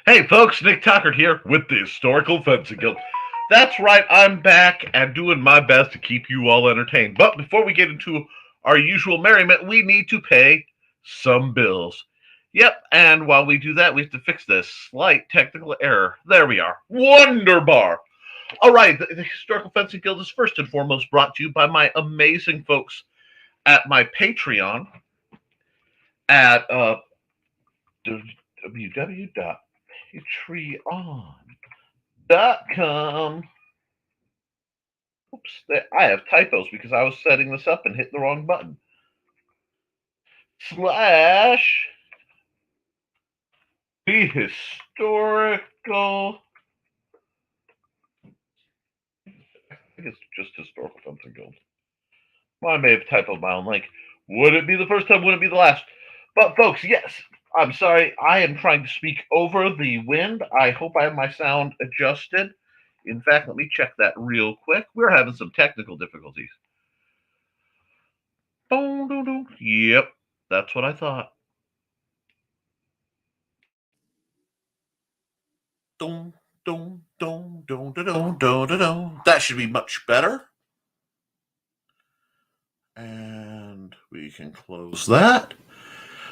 Hey folks, Nick Tuckert here with the Historical Fencing Guild. That's right, I'm back and doing my best to keep you all entertained. But before we get into our usual merriment, we need to pay some bills. Yep, and while we do that, we have to fix this slight technical error. There we are. Wonderbar! All right, the Historical Fencing Guild is first and foremost brought to you by my amazing folks at my Patreon at www.patreon.com. Oops, I have typos because I was setting this up and hit the wrong button. Slash the historical. I think it's just historical fencing guild. Well, I may have typoed my own link. Would it be the first time? Would it be the last? But folks, yes. I'm sorry. I am trying to speak over the wind. I hope I have my sound adjusted. In fact, let me check that real quick. We're having some technical difficulties. Yep, that's what I thought. That should be much better. And we can close that.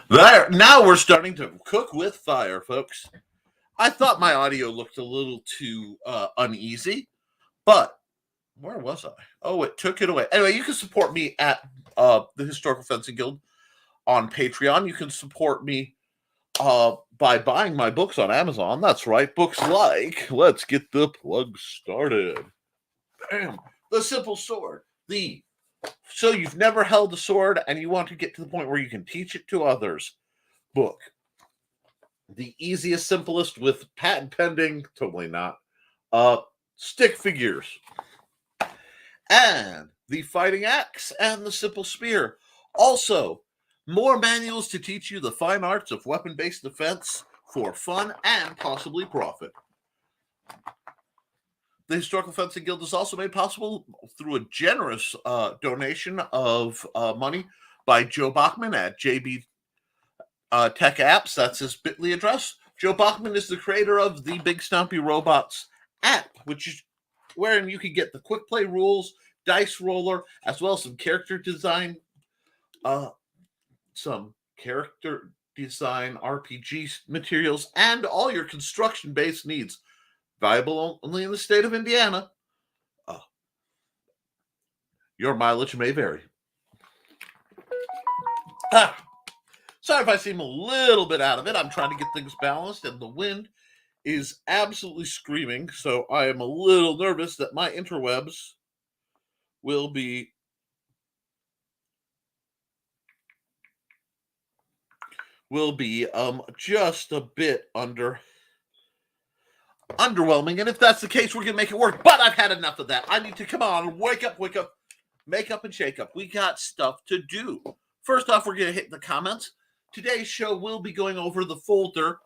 There. Now we're starting to cook with fire, folks. I thought my audio looked a little too uneasy, but where was I? Oh, it took it away. Anyway, you can support me at the Historical Fencing Guild on Patreon. You can support me by buying my books on Amazon. That's right, books like, let's get the plug started. Bam. The Simple Sword. So you've never held a sword and you want to get to the point where you can teach it to others book. The easiest, simplest with patent pending, totally not, stick figures. And the Fighting Axe and the Simple Spear. Also, more manuals to teach you the fine arts of weapon-based defense for fun and possibly profit. The Historical Fencing Guild is also made possible through a generous donation of money by Joe Bachman at JB Tech Apps. That's his bit.ly address. Joe Bachman is the creator of the Big Stompy Robots app, which is wherein you can get the quick play rules, dice roller, as well as some character design RPG materials, and all your construction-based needs. Viable only in the state of Indiana. Your mileage may vary. Sorry if I seem a little bit out of it. I'm trying to get things balanced, and the wind is absolutely screaming, so I am a little nervous that my interwebs will be just a bit underwhelming, and if that's the case, we're gonna make it work. But I've had enough of that. I need to come on, wake up, make up and shake up. We got stuff to do. First off, we're gonna hit the comments. Today's show will be going over the folder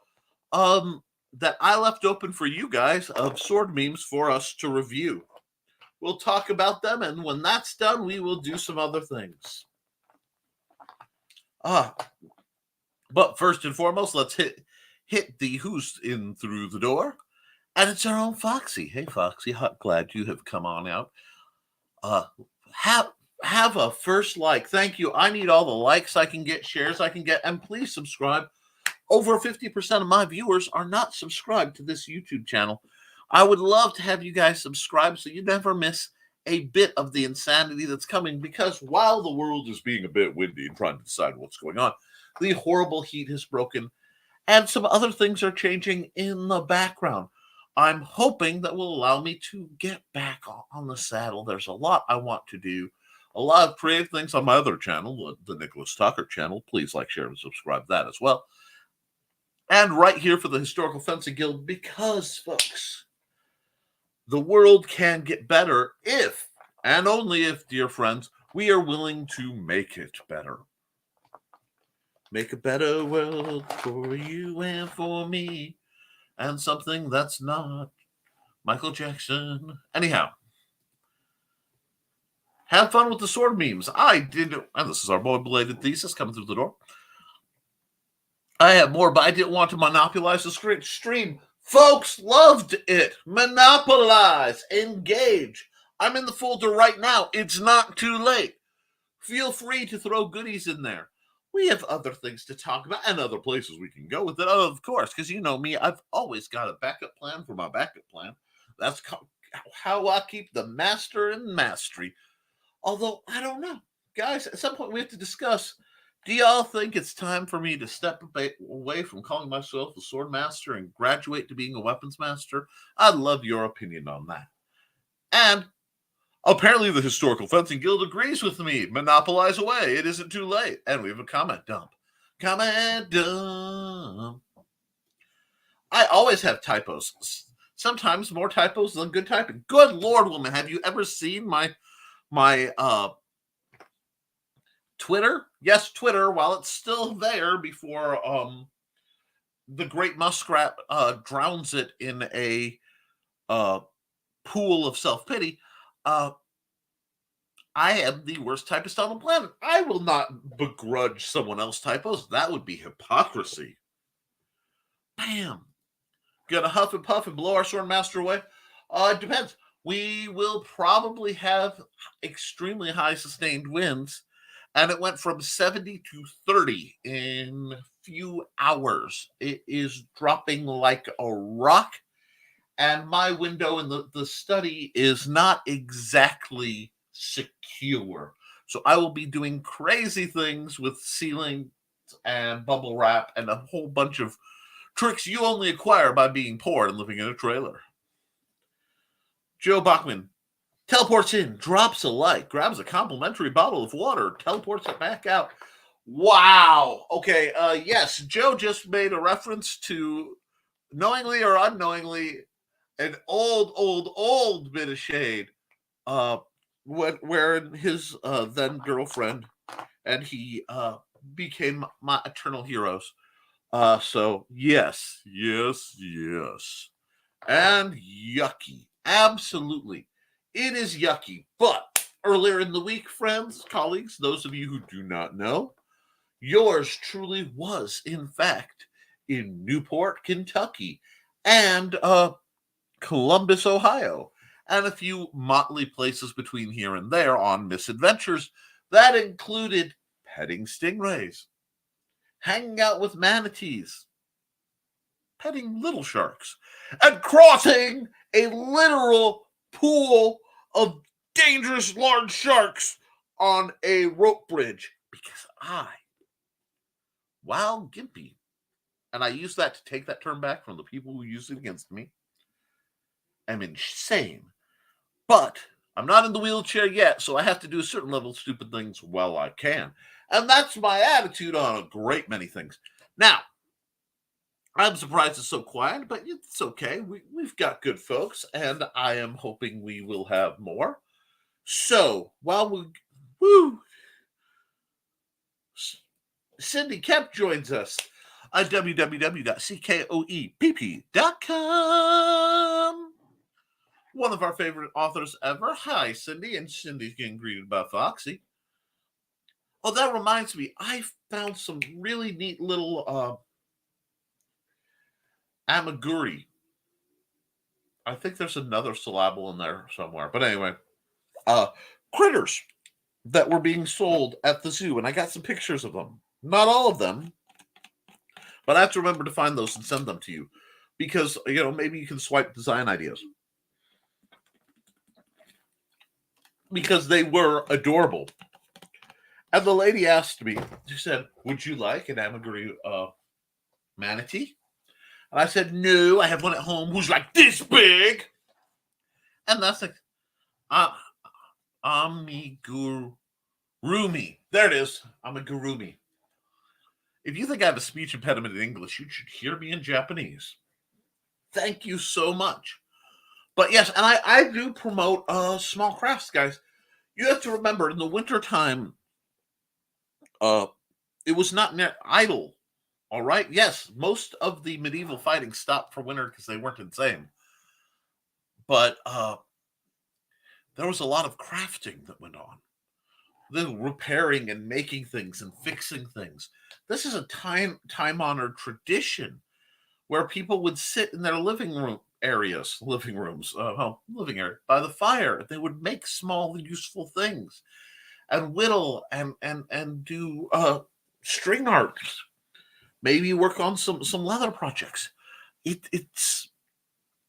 that I left open for you guys of sword memes for us to review. We'll talk about them, and when that's done, we will do some other things. But first and foremost, let's hit the who's in through the door. And it's our own Foxy. Hey, Foxy, glad you have come on out. Have a first like. Thank you. I need all the likes I can get, shares I can get, and please subscribe. Over 50% of my viewers are not subscribed to this YouTube channel. I would love to have you guys subscribe so you never miss a bit of the insanity that's coming, because while the world is being a bit windy and trying to decide what's going on, the horrible heat has broken, and some other things are changing in the background. I'm hoping that will allow me to get back on the saddle. There's a lot I want to do. A lot of creative things on my other channel, the Nicholas Tucker channel. Please like, share, and subscribe to that as well. And right here for the Historical Fencing Guild, because, folks, the world can get better if, and only if, dear friends, we are willing to make it better. Make a better world for you and for me. And something that's not Michael Jackson. Anyhow, have fun with the sword memes. And this is our boy Belated Thesis coming through the door. I have more, but I didn't want to monopolize the stream. Folks loved it. Monopolize. Engage. I'm in the folder right now. It's not too late. Feel free to throw goodies in there. We have other things to talk about and other places we can go with it. Oh, of course, because you know me, I've always got a backup plan for my backup plan. That's how I keep the master in mastery. Although, I don't know. Guys, at some point we have to discuss, do y'all think it's time for me to step away from calling myself a sword master and graduate to being a weapons master? I'd love your opinion on that. And apparently the Historical Fencing Guild agrees with me. Monopolize away. It isn't too late. And we have a comment dump. Comment dump. I always have typos. Sometimes more typos than good typing. Good Lord, woman, have you ever seen my Twitter? Yes, Twitter, while it's still there before the great muskrat drowns it in a pool of self-pity. I am the worst typist on the planet. I will not begrudge someone else's typos. That would be hypocrisy. Bam. Gonna huff and puff and blow our sword master away? It depends. We will probably have extremely high sustained winds, and it went from 70 to 30 in a few hours. It is dropping like a rock, and my window in the study is not exactly secure. So I will be doing crazy things with sealing and bubble wrap and a whole bunch of tricks you only acquire by being poor and living in a trailer. Joe Bachman teleports in, drops a like, grabs a complimentary bottle of water, teleports it back out. Wow. Okay. Yes, Joe just made a reference to, knowingly or unknowingly, an old bit of shade. Where his then girlfriend and he became my eternal heroes. So yes. And yucky. Absolutely. It is yucky. But earlier in the week, friends, colleagues, those of you who do not know, yours truly was, in fact, in Newport, Kentucky, and Columbus, Ohio, and a few motley places between here and there on misadventures that included petting stingrays, hanging out with manatees, petting little sharks, and crossing a literal pool of dangerous large sharks on a rope bridge because while gimpy, and I use that to take that term back from the people who used it against me, am insane. But I'm not in the wheelchair yet, so I have to do a certain level of stupid things while I can. And that's my attitude on a great many things. Now, I'm surprised it's so quiet, but it's okay. We've got good folks, and I am hoping we will have more. So, while Cindy Kemp joins us at www.ckoepp.com. One of our favorite authors ever. Hi, Cindy. And Cindy's getting greeted by Foxy. Oh, that reminds me. I found some really neat little amaguri. I think there's another syllable in there somewhere. But anyway, critters that were being sold at the zoo. And I got some pictures of them. Not all of them. But I have to remember to find those and send them to you. Because, maybe you can swipe design ideas. Because they were adorable. And the lady asked me, she said, would you like an amaguri manatee? And I said, no, I have one at home who's like this big. And that's like, amigurumi. There it is, amigurumi. If you think I have a speech impediment in English, you should hear me in Japanese. Thank you so much. But yes, and I do promote small crafts, guys. You have to remember, in the wintertime, it was not idle. All right? Yes, most of the medieval fighting stopped for winter because they weren't insane. But there was a lot of crafting that went on. the repairing and making things and fixing things. This is a time-honored tradition where people would sit in their living rooms, living area by the fire. They would make small, useful things and whittle and do string art. Maybe work on some leather projects. It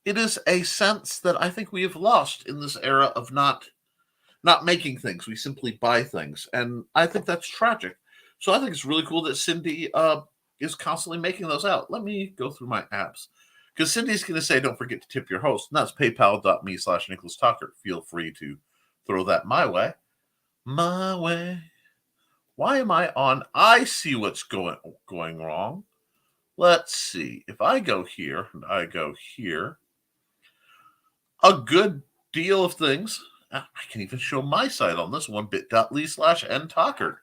is a sense that I think we have lost in this era of not making things. We simply buy things, and I think that's tragic. So I think it's really cool that Cindy is constantly making those out. Let me go through my apps because Cindy's going to say, "Don't forget to tip your host." And that's PayPal.me/Nicholas Tucker. Feel free to throw that my way. My way. Why am I on? I see what's going wrong. Let's see. If I go here and I go here, a good deal of things. I can even show my site on this one, bit.ly/ntalker.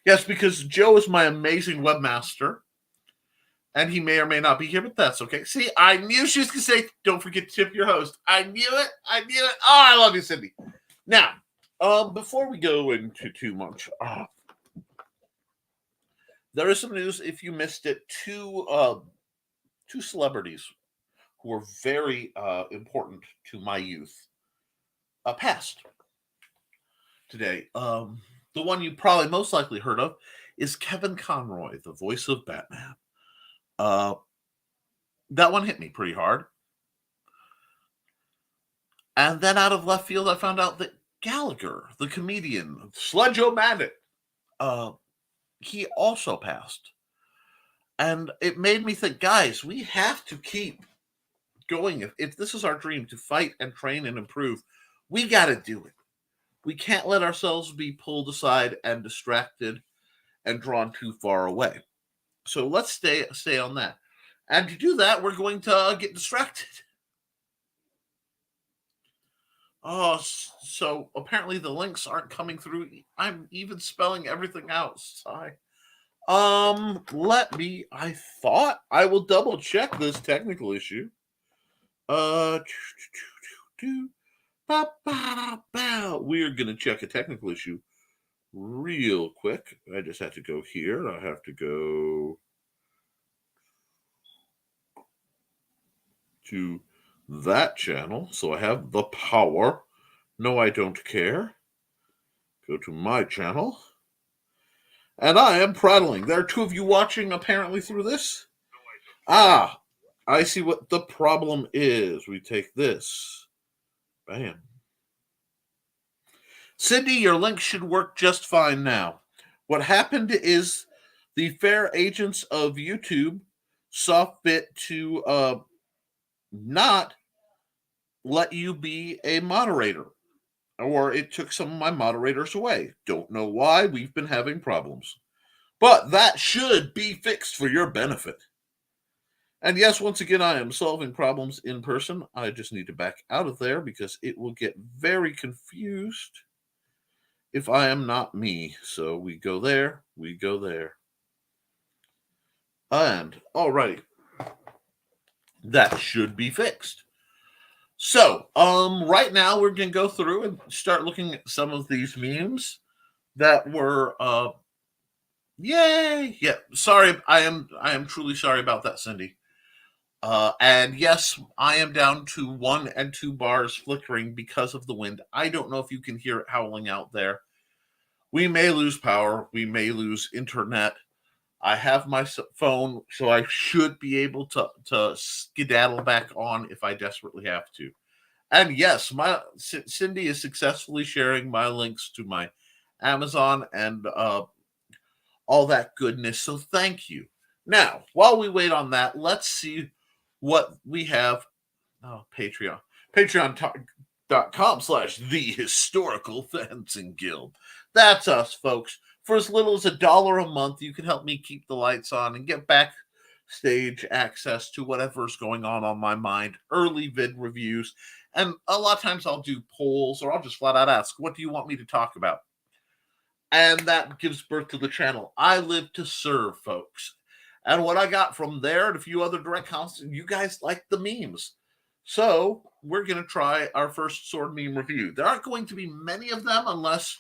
Yes, because Joe is my amazing webmaster, and he may or may not be here, but that's okay. See, I knew she was going to say, don't forget to tip your host. I knew it. I knew it. Oh, I love you, Cindy. Now, before we go into too much, there is some news, if you missed it. Two celebrities who were very important to my youth passed today. The one you probably most likely heard of is Kevin Conroy, the voice of Batman. That one hit me pretty hard. And then out of left field, I found out that Gallagher, the comedian, Sledge-O-Matic, he also passed. And it made me think, guys, we have to keep going. If this is our dream to fight and train and improve, we got to do it. We can't let ourselves be pulled aside and distracted and drawn too far away. So let's stay on that. And to do that, we're going to get distracted. Oh, so apparently the links aren't coming through. I'm even spelling everything out. Sorry. I thought I will double check this technical issue. We're gonna check a technical issue real quick. I just have to go here. I have to go to that channel. So I have the power. No, I don't care. Go to my channel. And I am prattling. There are two of you watching apparently through this. Ah, I see what the problem is. We take this. Bam. Cindy, your link should work just fine now. What happened is the fair agents of YouTube saw fit to not let you be a moderator, or it took some of my moderators away. Don't know why. We've been having problems, but that should be fixed for your benefit. And yes, once again, I am solving problems in person. I just need to back out of there because it will get very confused if I am not me. So we go there, we go there. And alrighty. That should be fixed. So, right now we're gonna go through and start looking at some of these memes that were yay! Yeah, sorry, I am truly sorry about that, Cindy. And yes, I am down to 1 and 2 bars flickering because of the wind. I don't know if you can hear it howling out there. We may lose power. We may lose internet. I have my phone, so I should be able to skedaddle back on if I desperately have to. And yes, Cindy is successfully sharing my links to my Amazon and all that goodness. So thank you. Now, while we wait on that, let's see what we have. Oh, Patreon. Patreon.com/The Historical Fencing Guild. That's us, folks. For as little as $1 a month, you can help me keep the lights on and get backstage access to whatever's going on my mind, early vid reviews, and a lot of times I'll do polls or I'll just flat out ask, what do you want me to talk about? And that gives birth to the channel. I live to serve, folks. And what I got from there and a few other direct comments, you guys like the memes. So we're going to try our first sword meme review. There aren't going to be many of them unless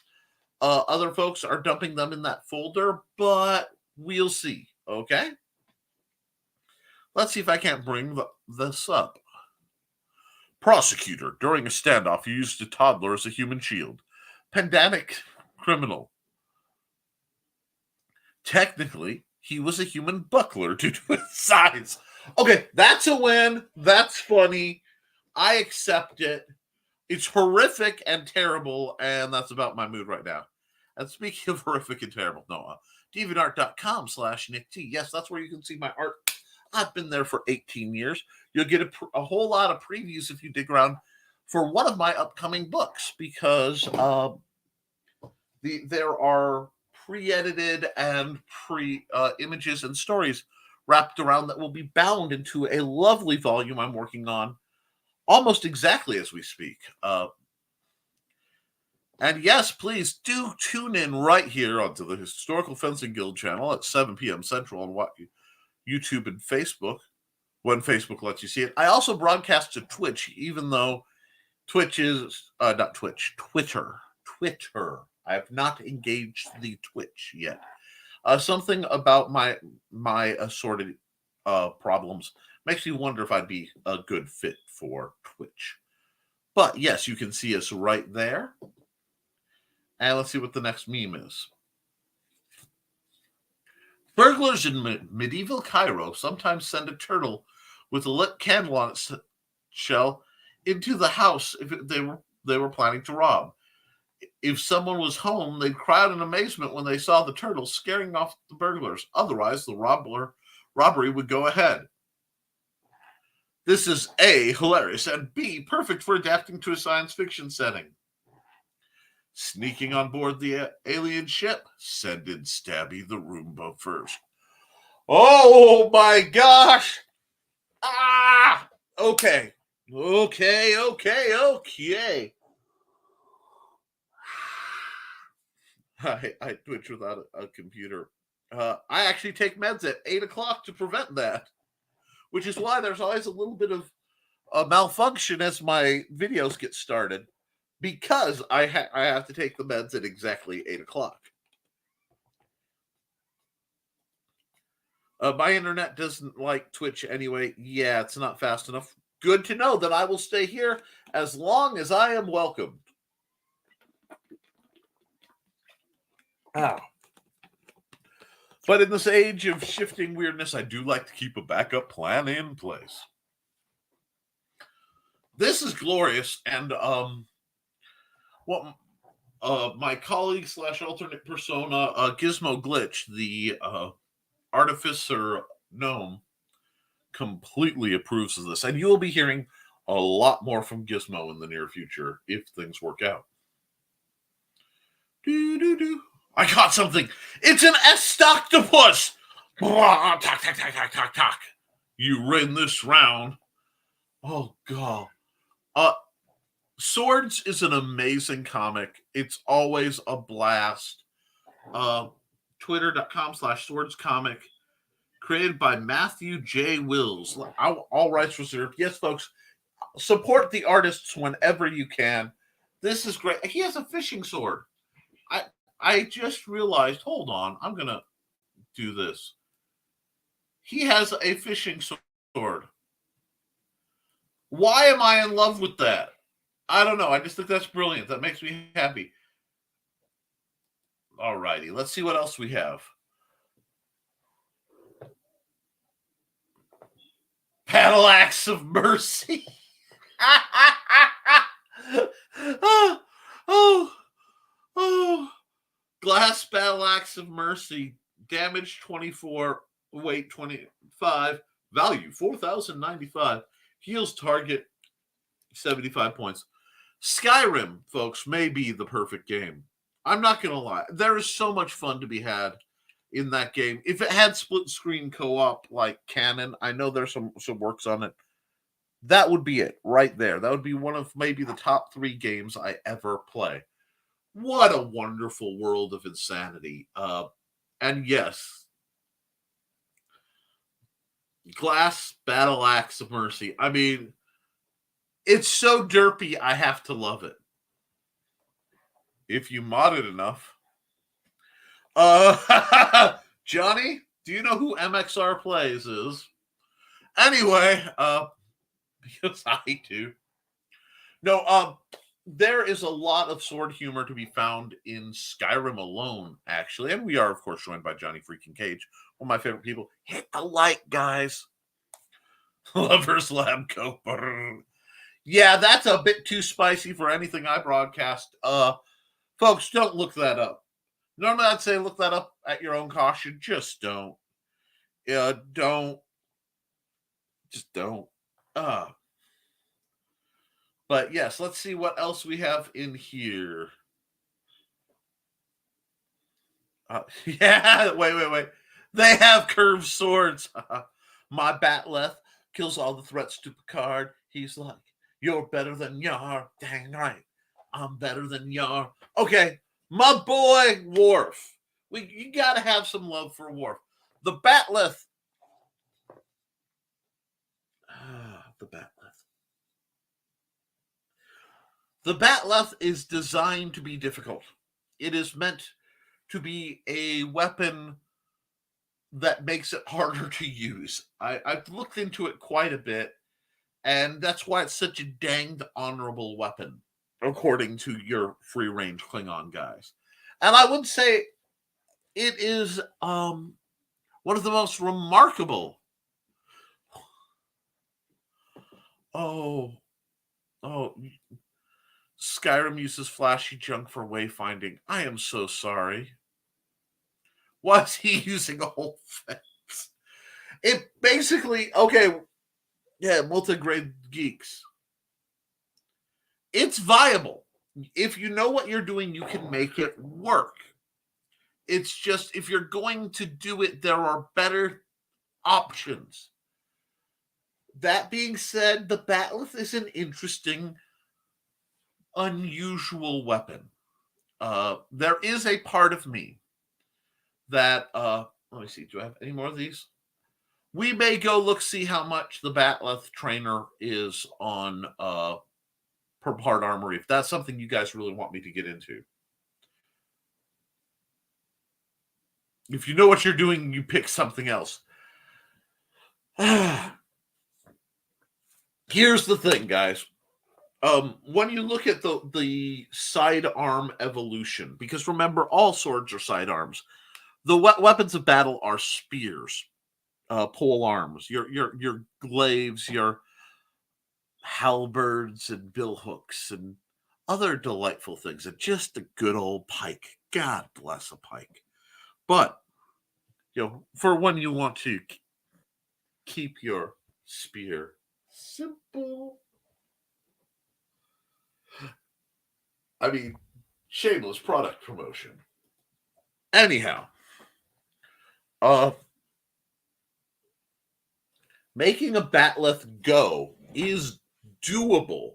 Other folks are dumping them in that folder, but we'll see. Okay. Let's see if I can't bring this up. Prosecutor during a standoff used a toddler as a human shield. Pandemic criminal. Technically, he was a human buckler due to his size. Okay, that's a win. That's funny. I accept it. It's horrific and terrible, and that's about my mood right now. And speaking of horrific and terrible, Noah, deviantart.com/Nick T. Yes, that's where you can see my art. I've been there for 18 years. You'll get a whole lot of previews if you dig around for one of my upcoming books, because there are pre-edited and images and stories wrapped around that will be bound into a lovely volume I'm working on almost exactly as we speak. And yes, please do tune in right here onto the Historical Fencing Guild channel at 7 p.m. Central on YouTube and Facebook, when Facebook lets you see it. I also broadcast to Twitch, even though Twitch is not Twitch, Twitter. I have not engaged the Twitch yet. Something about my assorted problems makes me wonder if I'd be a good fit for Twitch. But yes, you can see us right there. And let's see what the next meme is. Burglars in medieval Cairo sometimes send a turtle with a lit candle on its shell into the house if they were planning to rob. If someone was home, they'd cry out in amazement when they saw the turtle scaring off the burglars. Otherwise, the robbery would go ahead. This is A, hilarious, and B, perfect for adapting to a science fiction setting. Sneaking on board the alien ship, send in Stabby the Roomba first. Oh my gosh! Ah! Okay. I twitch without a computer. I actually take meds at 8 o'clock to prevent that, which is why there's always a little bit of a malfunction as my videos get started, because I have to take the meds at exactly 8 o'clock. My internet doesn't like Twitch anyway. Yeah, it's not fast enough. Good to know that I will stay here as long as I am welcomed. But in this age of shifting weirdness, I do like to keep a backup plan in place. This is glorious, and my colleague / alternate persona, Gizmo Glitch, the artificer gnome, completely approves of this, and you will be hearing a lot more from Gizmo in the near future if things work out. I caught something. It's an Estoctopus. Talk. You win this round. Oh god. Swords is an amazing comic. It's always a blast. Twitter.com/swordscomic. Created by Matthew J. Wills. All rights reserved. Yes, folks. Support the artists whenever you can. This is great. He has a fishing sword. I just realized, hold on, I'm going to do this. He has a fishing sword. Why am I in love with that? I don't know. I just think that's brilliant. That makes me happy. All righty. Let's see what else we have. Paddle Axe of Mercy. Oh. Glass Battle Axe of Mercy. Damage 24. Weight 25. Value 4,095. Heals target 75 points. Skyrim, folks, may be the perfect game. I'm not going to lie. There is so much fun to be had in that game. If it had split screen co-op like Canon, I know there's some works on it. That would be it right there. That would be one of maybe the top 3 games I ever play. What a wonderful world of insanity. And yes, Glass Battle Axe of Mercy. I mean, it's so derpy, I have to love it. if you mod it enough. Johnny, do you know who MXR Plays is? Anyway, because I do. No, there is a lot of sword humor to be found in Skyrim alone, actually. And we are, of course, joined by Johnny freaking Cage, one of my favorite people. Hit the like, guys. Lover's Lab go. Brrr. Yeah, that's a bit too spicy for anything I broadcast. Folks, don't look that up. Normally I'd say look that up at your own caution. Just don't. Don't. Just don't. But yes, let's see what else we have in here. Yeah, wait. They have curved swords. My Batleth kills all the threats to Picard. He's like, you're better than Yar. Dang right. I'm better than Yar. Okay, my boy Worf. You gotta have some love for Worf. The Batleth. The Batleth. The Batleth is designed to be difficult. It is meant to be a weapon that makes it harder to use. I've looked into it quite a bit, and that's why it's such a danged honorable weapon, according to your free range Klingon guys. And I would say it is one of the most remarkable. Oh, Skyrim uses flashy junk for wayfinding. I am so sorry. Why is he using a whole fence? It basically, okay, yeah, multi-grade geeks. It's viable. If you know what you're doing, you can make it work. It's just, if you're going to do it, there are better options. That being said, the Batleth is an interesting, unusual weapon. There is a part of me that, let me see, do I have any more of these? We may go see how much the Batleth trainer is on Purple Heart Armory, if that's something you guys really want me to get into. If you know what you're doing, you pick something else. Here's the thing, guys. When you look at the sidearm evolution, because remember, all swords are sidearms. The weapons of battle are spears, pole arms, your glaives, your halberds and billhooks and other delightful things, and just a good old pike. God bless a pike. But for when you want to keep your spear simple. I mean, shameless product promotion. Anyhow, making a Batleth go is doable.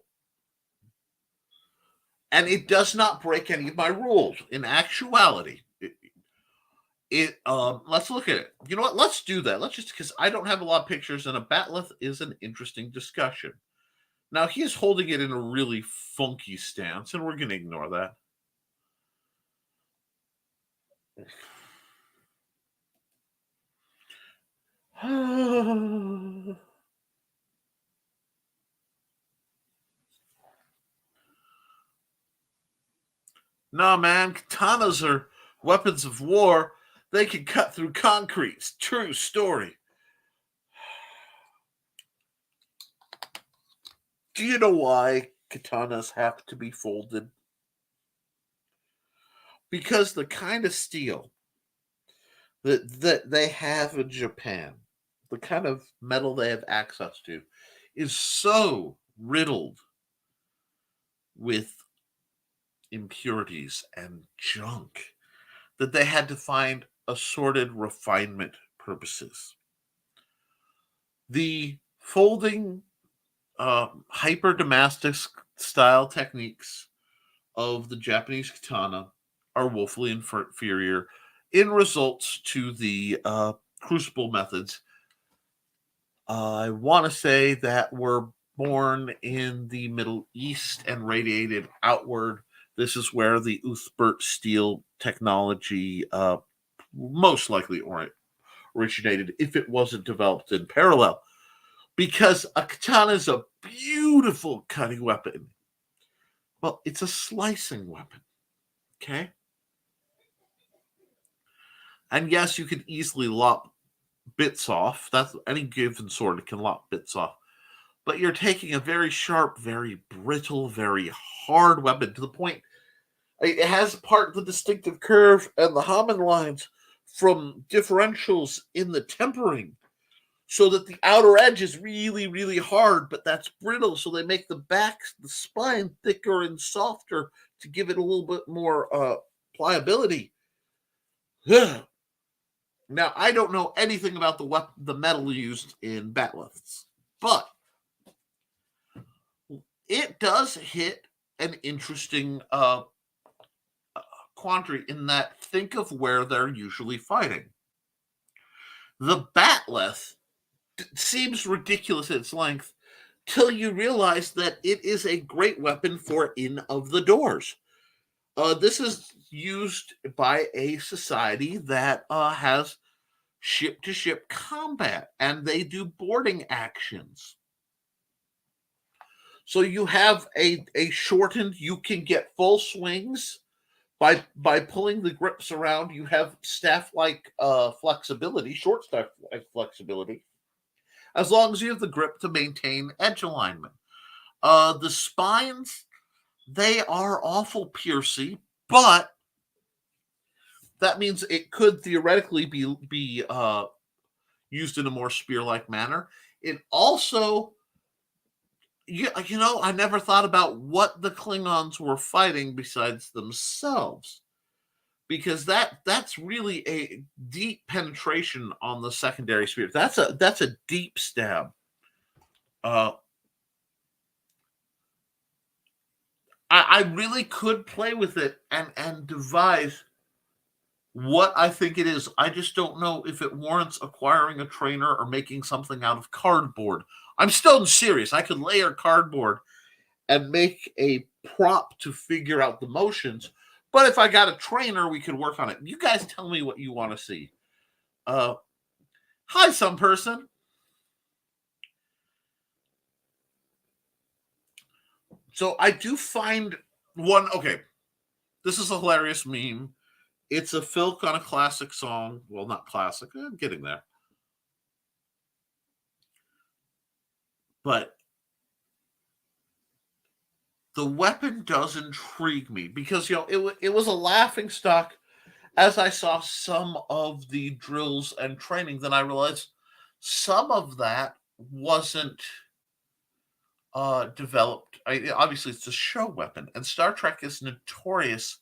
And it does not break any of my rules. In actuality, let's look at it. You know what? Let's do that. Let's just, because I don't have a lot of pictures, and a Batleth is an interesting discussion. Now, he is holding it in a really funky stance, and we're going to ignore that. Nah, man, katanas are weapons of war. They can cut through concrete. It's true story. Do you know why katanas have to be folded? Because the kind of steel that they have in Japan, the kind of metal they have access to, is so riddled with impurities and junk that they had to find assorted refinement purposes. The folding hyper Damascus style techniques of the Japanese katana are woefully inferior in results to the crucible methods. I want to say that were born in the Middle East and radiated outward This is where the Uthbert steel technology most likely originated, if it wasn't developed in parallel. Because a katana is a beautiful cutting weapon. Well, it's a slicing weapon. Okay? And yes, you can easily lop bits off. That's any given sword can lop bits off. But you're taking a very sharp, very brittle, very hard weapon to the point it has part of the distinctive curve and the Hammond lines from differentials in the tempering, so that the outer edge is really, really hard, but that's brittle. So they make the spine thicker and softer to give it a little bit more pliability. Now, I don't know anything about the metal used in batleths, but it does hit an interesting quandary in that think of where they're usually fighting. The batleth seems ridiculous at its length till you realize that it is a great weapon for in of the doors. This is used by a society that has ship-to-ship combat, and they do boarding actions. So you have a shortened, you can get full swings by pulling the grips around. You have staff-like flexibility, short staff-like flexibility, as long as you have the grip to maintain edge alignment. The spines, they are awful piercy, but that means it could theoretically be used in a more spear-like manner. It also, I never thought about what the Klingons were fighting besides themselves, because that's really a deep penetration on the secondary spear. That's a deep stab. I really could play with it and devise what I think it is. I just don't know if it warrants acquiring a trainer or making something out of cardboard. I'm still serious. I could layer cardboard and make a prop to figure out the motions. But if I got a trainer, we could work on it. You guys tell me what you want to see. Hi, some person. So I do find one. Okay, this is a hilarious meme. It's a filk on a classic song. Well, not classic. I'm getting there. But the weapon does intrigue me because, it was a laughing stock as I saw some of the drills and training. Then I realized some of that wasn't developed. Obviously, it's a show weapon, and Star Trek is notorious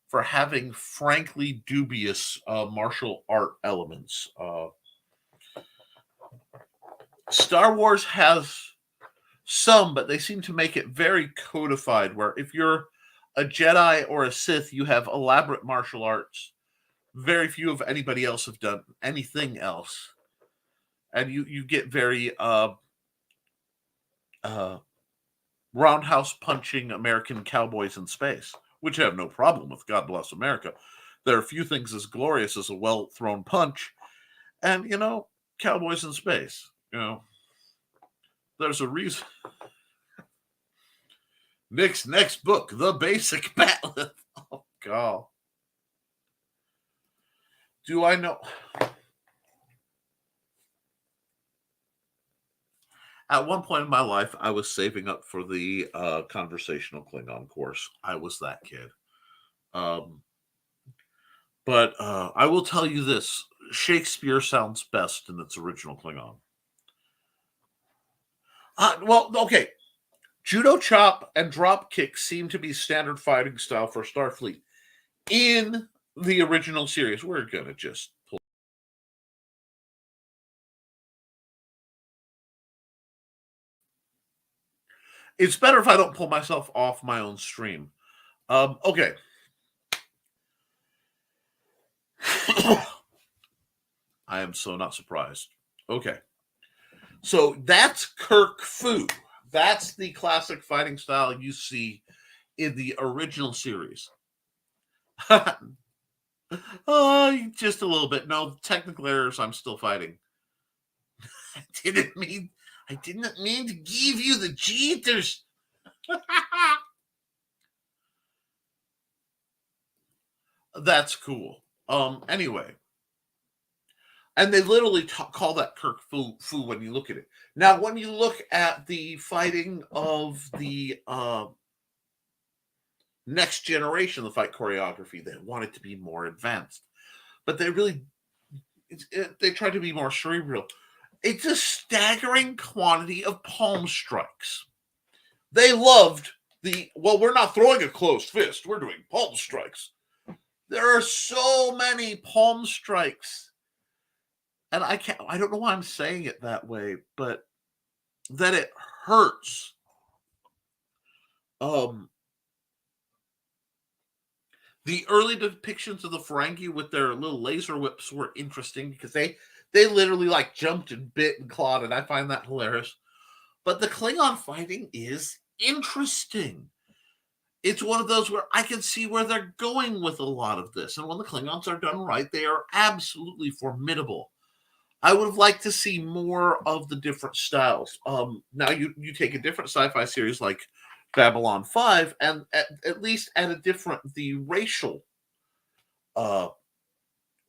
for having frankly dubious martial art elements. Star Wars has some, but they seem to make it very codified, where if you're a Jedi or a Sith, you have elaborate martial arts. Very few of anybody else have done anything else. And you get very roundhouse punching American cowboys in space, which I have no problem with. God bless America. There are few things as glorious as a well thrown punch, and cowboys in space. There's a reason. Nick's next book, The Basic Batleth. Oh God. Do I know? At one point in my life, I was saving up for the conversational Klingon course. I was that kid. But I will tell you this. Shakespeare sounds best in its original Klingon. Well, okay. Judo chop and drop kick seem to be standard fighting style for Starfleet. In the original series, we're going to just pull. It's better if I don't pull myself off my own stream. Okay. I am so not surprised. Okay. So that's Kirk Fu. That's the classic fighting style you see in the original series. Just a little bit. No technical errors. I'm still fighting. I didn't mean to give you the jitters. That's cool. Anyway, and they literally call that Kirk Fu when you look at it. Now, when you look at the fighting of the next generation, the fight choreography, they want it to be more advanced, but they try to be more cerebral. It's a staggering quantity of palm strikes. They loved we're not throwing a closed fist, we're doing palm strikes. There are so many palm strikes. And I don't know why I'm saying it that way, but that it hurts. The early depictions of the Ferengi with their little laser whips were interesting because they literally like jumped and bit and clawed, and I find that hilarious. But the Klingon fighting is interesting. It's one of those where I can see where they're going with a lot of this. And when the Klingons are done right, they are absolutely formidable. I would have liked to see more of the different styles. Now you take a different sci-fi series like Babylon 5 and at least add the racial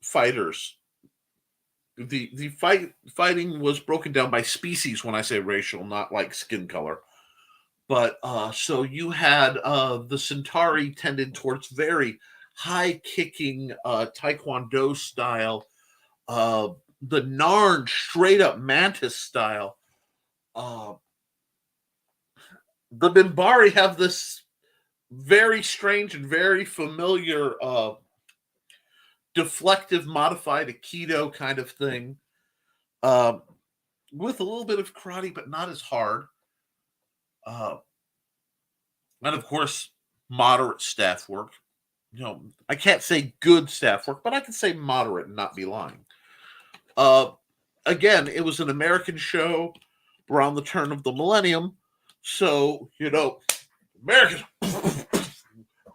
fighters. The fighting was broken down by species when I say racial, not like skin color. But so you had the Centauri tended towards very high-kicking Taekwondo style, the Narn straight-up Mantis style. The Minbari have this very strange and very familiar deflective modified Aikido kind of thing with a little bit of karate, but not as hard. And of course, moderate staff work. I can't say good staff work, but I can say moderate and not be lying. Again, it was an American show around the turn of the millennium. So, American,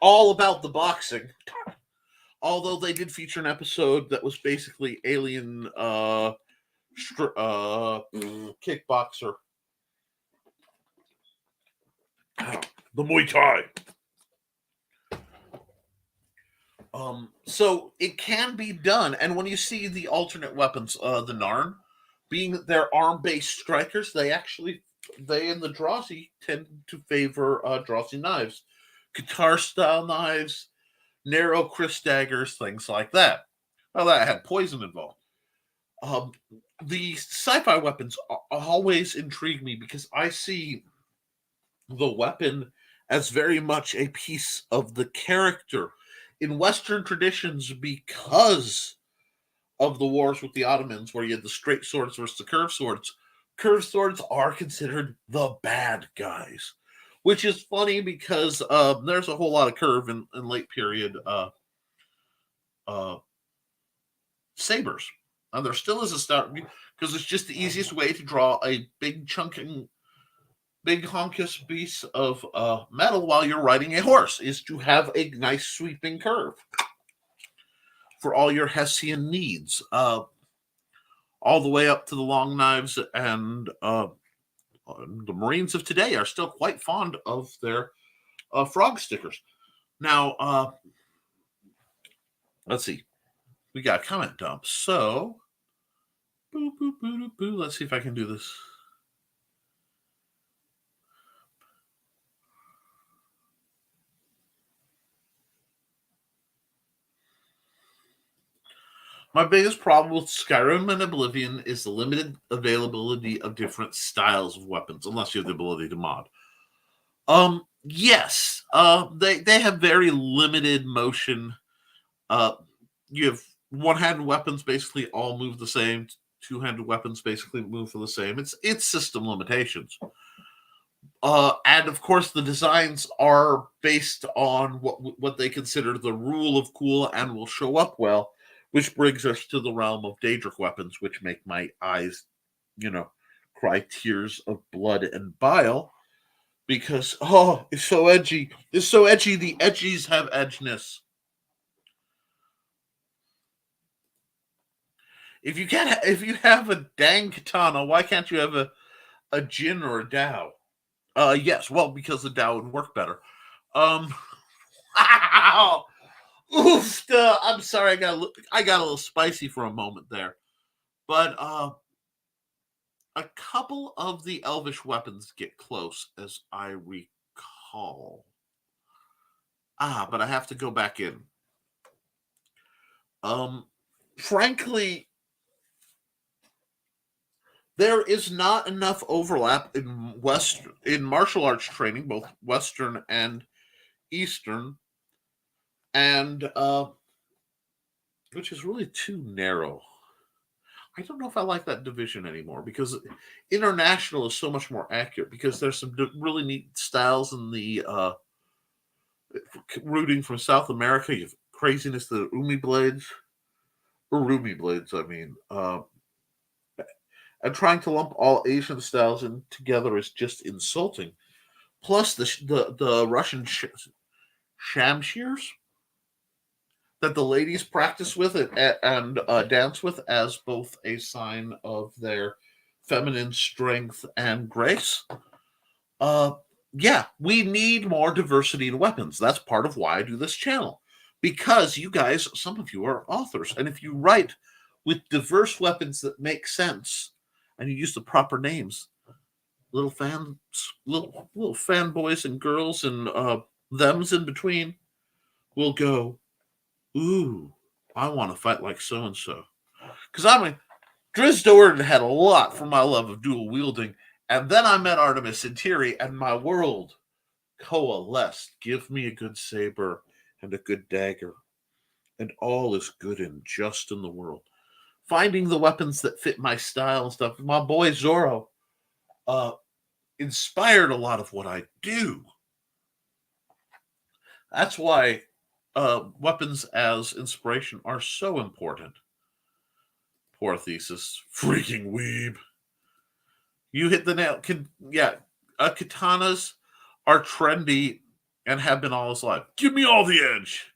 all about the boxing. Although they did feature an episode that was basically alien kickboxer. The Muay Thai. So it can be done, and when you see the alternate weapons, the Narn, being that they're arm-based strikers, they and the Drazi tend to favor Drazi knives, guitar-style knives, narrow Chris daggers, things like that. Well, that had poison involved. The sci-fi weapons always intrigue me because I see the weapon as very much a piece of the character. In Western traditions, because of the wars with the Ottomans, where you had the straight swords versus the curved swords are considered the bad guys, which is funny because there's a whole lot of curve in late period sabers. And there still is a start because it's just the easiest way to draw a big honkus piece of metal while you're riding a horse is to have a nice sweeping curve for all your Hessian needs, all the way up to the long knives. And the Marines of today are still quite fond of their frog stickers. Now, let's see. We got a comment dump. So, let's see if I can do this. My biggest problem with Skyrim and Oblivion is the limited availability of different styles of weapons, unless you have the ability to mod. Yes, they have very limited motion. You have one-handed weapons basically all move the same. Two-handed weapons basically move for the same. It's system limitations. And of course, the designs are based on what they consider the rule of cool and will show up well. Which brings us to the realm of Daedric weapons, which make my eyes, cry tears of blood and bile. because oh, it's so edgy. It's so edgy. The edgies have edginess. If you have a dang katana, why can't you have a Jin or a Dao? Yes, well, because the Dao would work better. Um, ow, oof, I'm sorry, I got a little spicy for a moment there, but a couple of the elvish weapons get close, as I recall. But I have to go back in. Um, Frankly, there is not enough overlap in martial arts training, both Western and Eastern, and which is really too narrow. I don't know if I like that division anymore because international is so much more accurate because there's some really neat styles in the rooting from South America. You have craziness, the Umi blades, or Rumi blades, I mean. And trying to lump all Asian styles in together is just insulting. Plus, the Russian shamshirs that the ladies practice with and dance with as both a sign of their feminine strength and grace. Uh, yeah, we need more diversity in weapons. That's part of why I do this channel. Because you guys, some of you are authors. And if you write with diverse weapons that make sense and you use the proper names, little fanboys and girls and thems in between will go, ooh, I want to fight like so and so. Because I mean, Drizzt Do'Urden had a lot for my love of dual wielding, and then I met Artemis Intiri, and my world coalesced. Give me a good saber and a good dagger, and all is good and just in the world. Finding the weapons that fit my style and stuff. My boy Zorro inspired a lot of what I do. That's why weapons as inspiration are so important. Poor Thesis. Freaking weeb. You hit the nail. Katanas are trendy and have been all his life. Give me all the edge.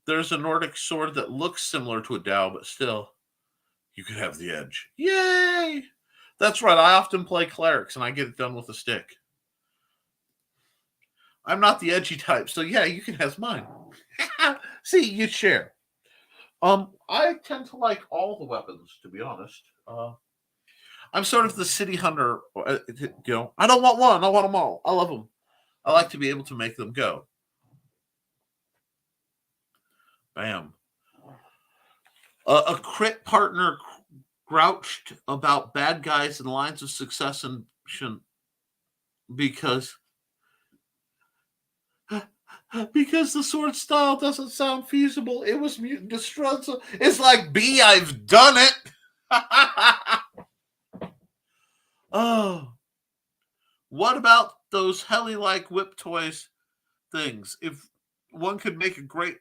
There's a Nordic sword that looks similar to a Dao, but still, you could have the edge. Yay! That's right. I often play clerics and I get it done with a stick. I'm not the edgy type, so yeah, you can have mine. See, you share. I tend to like all the weapons, to be honest. I'm sort of the city hunter. I don't want one. I want them all. I love them. I like to be able to make them go. Bam. A crit partner grouched about bad guys and lines of succession because the sword style doesn't sound feasible. It was mutant destruction. It's like B, I've done it. Oh, what about those heli-like whip toys things? If one could make a great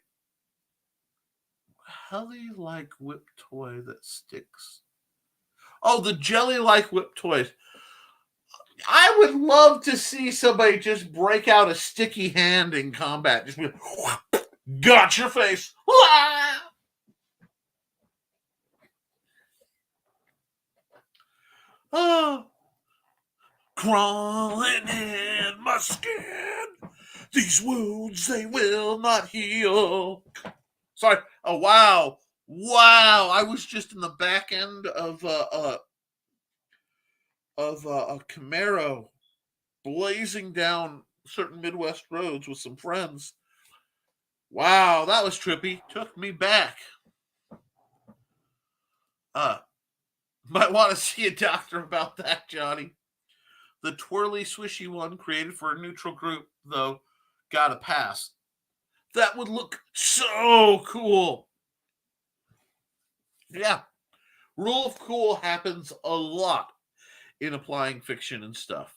heli-like whip toy that sticks. Oh, the jelly-like whip toys. I would love to see somebody just break out a sticky hand in combat. Just be like, got your face. Oh, crawling in my skin. These wounds, they will not heal. Sorry. Oh, wow. Wow. I was just in the back end of a Camaro blazing down certain Midwest roads with some friends. Wow, that was trippy. Took me back. Might want to see a doctor about that, Johnny. The twirly, swishy one created for a neutral group, though, got a pass. That would look so cool. Yeah. Rule of cool happens a lot in applying fiction and stuff.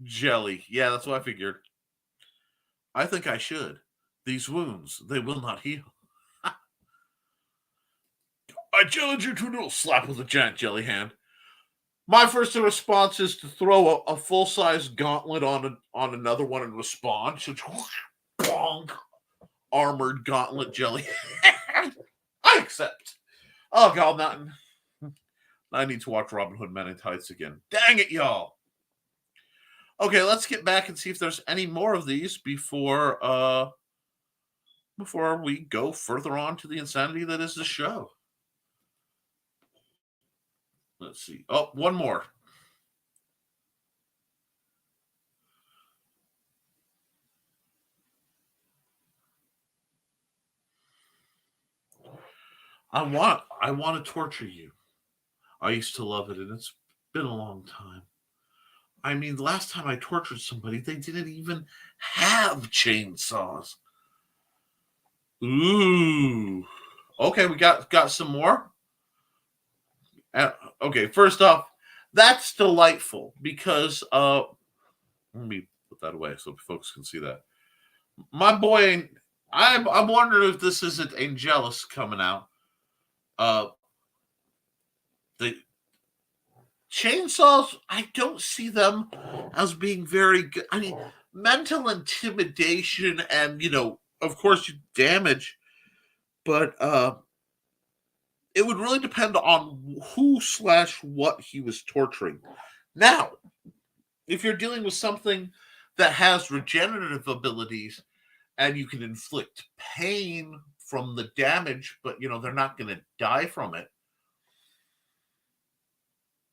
Jelly. Yeah, that's what I figured. I think I should. These wounds, they will not heal. I challenge you to a duel slap with a giant jelly hand. My first response is to throw a full-size gauntlet on another one and respond. So, bonk, armored gauntlet jelly. I accept. Oh God, nothing. I need to watch Robin Hood Men in Tights again. Dang it, y'all. Okay, let's get back and see if there's any more of these before we go further on to the insanity that is the show. Let's see. Oh, one more. I want to torture you. I used to love it, and it's been a long time. I mean, the last time I tortured somebody, they didn't even have chainsaws. Ooh. Okay, we got some more. Okay, first off, that's delightful because let me put that away so folks can see that. My boy, I'm wondering if this isn't Angelus coming out. The chainsaws, I don't see them as being very good. I mean, mental intimidation and, of course, you damage, but it would really depend on who/what he was torturing. Now, if you're dealing with something that has regenerative abilities and you can inflict pain from the damage, but they're not going to die from it,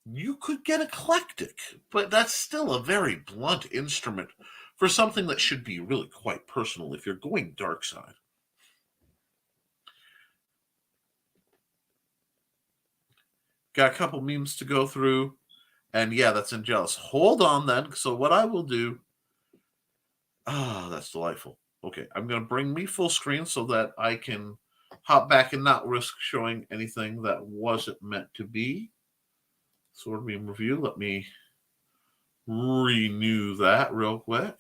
you could get eclectic, but that's still a very blunt instrument for something that should be really quite personal if you're going dark side. Got a couple memes to go through, and yeah, that's Angelus. Hold on then. So what I will do, that's delightful. Okay, I'm going to bring me full screen so that I can hop back and not risk showing anything that wasn't meant to be. Sword Beam Review. Let me renew that real quick.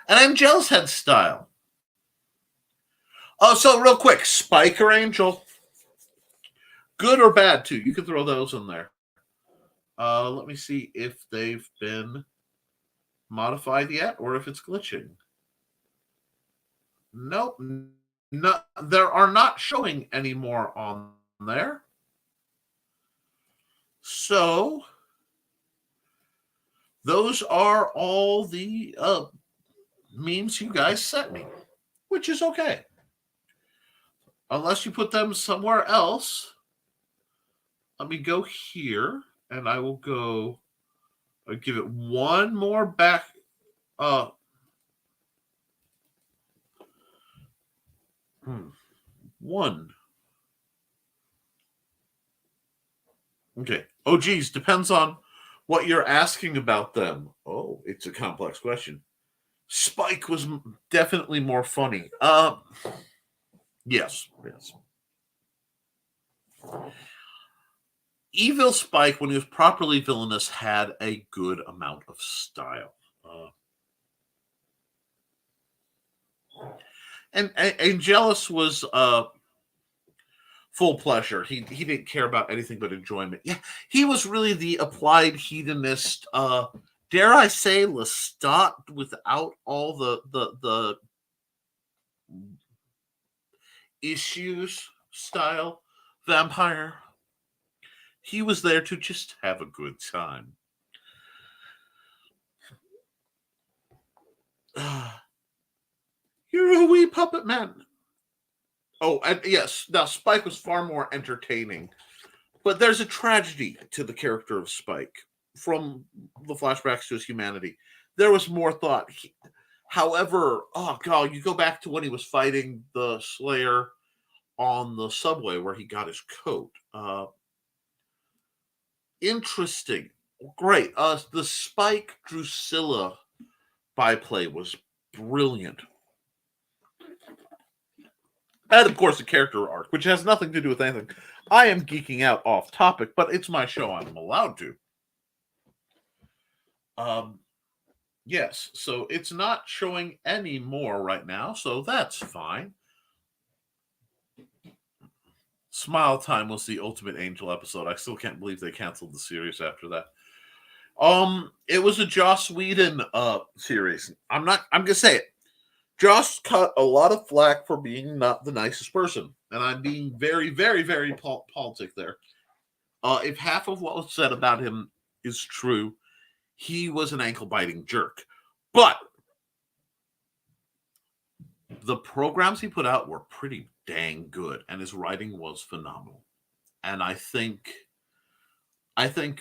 And Angelus had style. Oh, so real quick, Spike or Angel? Good or bad, too. You can throw those in there. Let me see if they've been modified yet or if it's glitching. Nope. No, there are not showing anymore on there. So those are all the memes you guys sent me, which is okay. Unless you put them somewhere else. Let me go here, and I will go. I'll give it one more back. One. Okay. Oh, geez. Depends on what you're asking about them. Oh, it's a complex question. Spike was definitely more funny. Yes. Evil Spike, when he was properly villainous, had a good amount of style. And Angelus was full pleasure. He didn't care about anything but enjoyment. Yeah, he was really the applied hedonist. Dare I say, Lestat without all the issues style vampire. He was there to just have a good time. You're a wee puppet man. Oh, and yes. Now, Spike was far more entertaining. But there's a tragedy to the character of Spike from the flashbacks to his humanity. There was more thought. However, oh God, you go back to when he was fighting the Slayer on the subway where he got his coat. Interesting. Great. The Spike Drusilla byplay was brilliant. And of course, the character arc, which has nothing to do with anything. I am geeking out off topic, but it's my show. I'm allowed to. Yes, so it's not showing any more right now, so that's fine. Smile Time was the Ultimate Angel episode. I still can't believe they canceled the series after that. It was a Joss Whedon series. I'm gonna say it. Joss cut a lot of flack for being not the nicest person, and I'm being very, very, very politic there. If half of what was said about him is true, he was an ankle biting jerk. But the programs he put out were pretty dang good, and his writing was phenomenal. And I think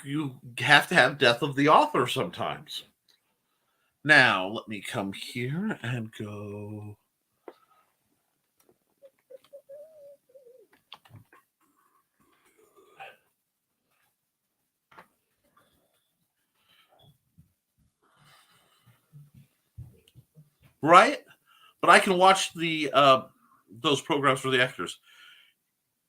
you have to have death of the author sometimes. Now, let me come here and go. Right? But I can watch the those programs for the actors.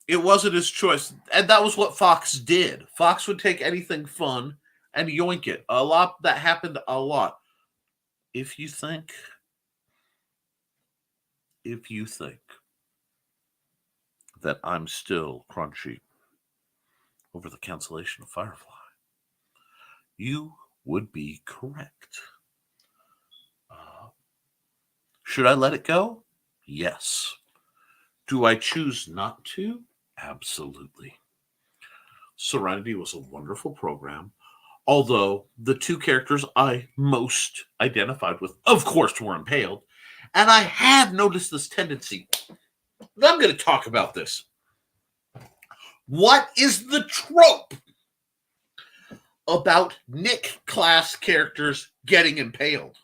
It wasn't his choice, and that was what Fox did. Fox would take anything fun and yoink it. A lot that happened a lot. If you think that I'm still crunchy over the cancellation of Firefly, you would be correct. Should I let it go? Yes. Do I choose not to? Absolutely. Serenity was a wonderful program, although the two characters I most identified with, of course, were impaled. And I have noticed this tendency. I'm going to talk about this. What is the trope about Nick class characters getting impaled?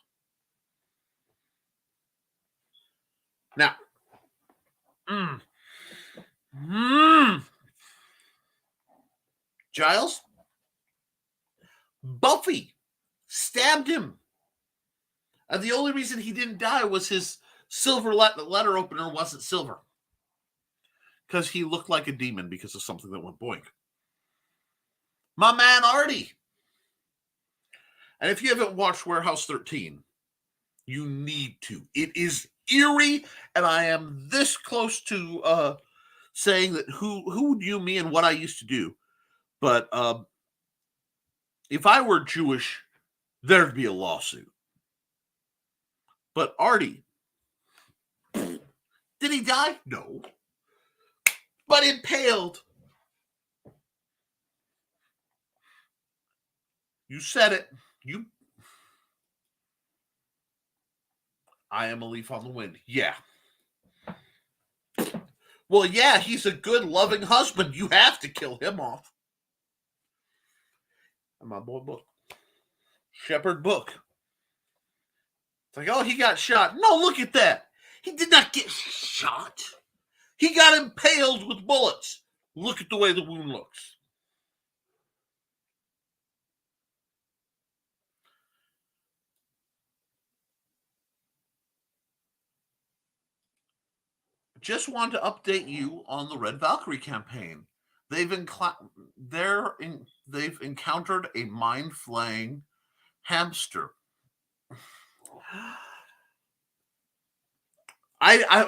Now, Giles, Buffy stabbed him. And the only reason he didn't die was his silver letter opener wasn't silver. Because he looked like a demon because of something that went boink. My man Artie. And if you haven't watched Warehouse 13, you need to. It is eerie, and I am this close to saying that who knew me and what I used to do. But if I were Jewish, there'd be a lawsuit. But Artie, did he die? No. But impaled. You said it. I am a leaf on the wind. Yeah. Well, yeah, he's a good, loving husband. You have to kill him off. And my boy Book. Shepherd Book. It's like, oh, he got shot. No, look at that. He did not get shot. He got impaled with bullets. Look at the way the wound looks. Just want to update you on the Red Valkyrie campaign. They've encountered a mind-flaying hamster.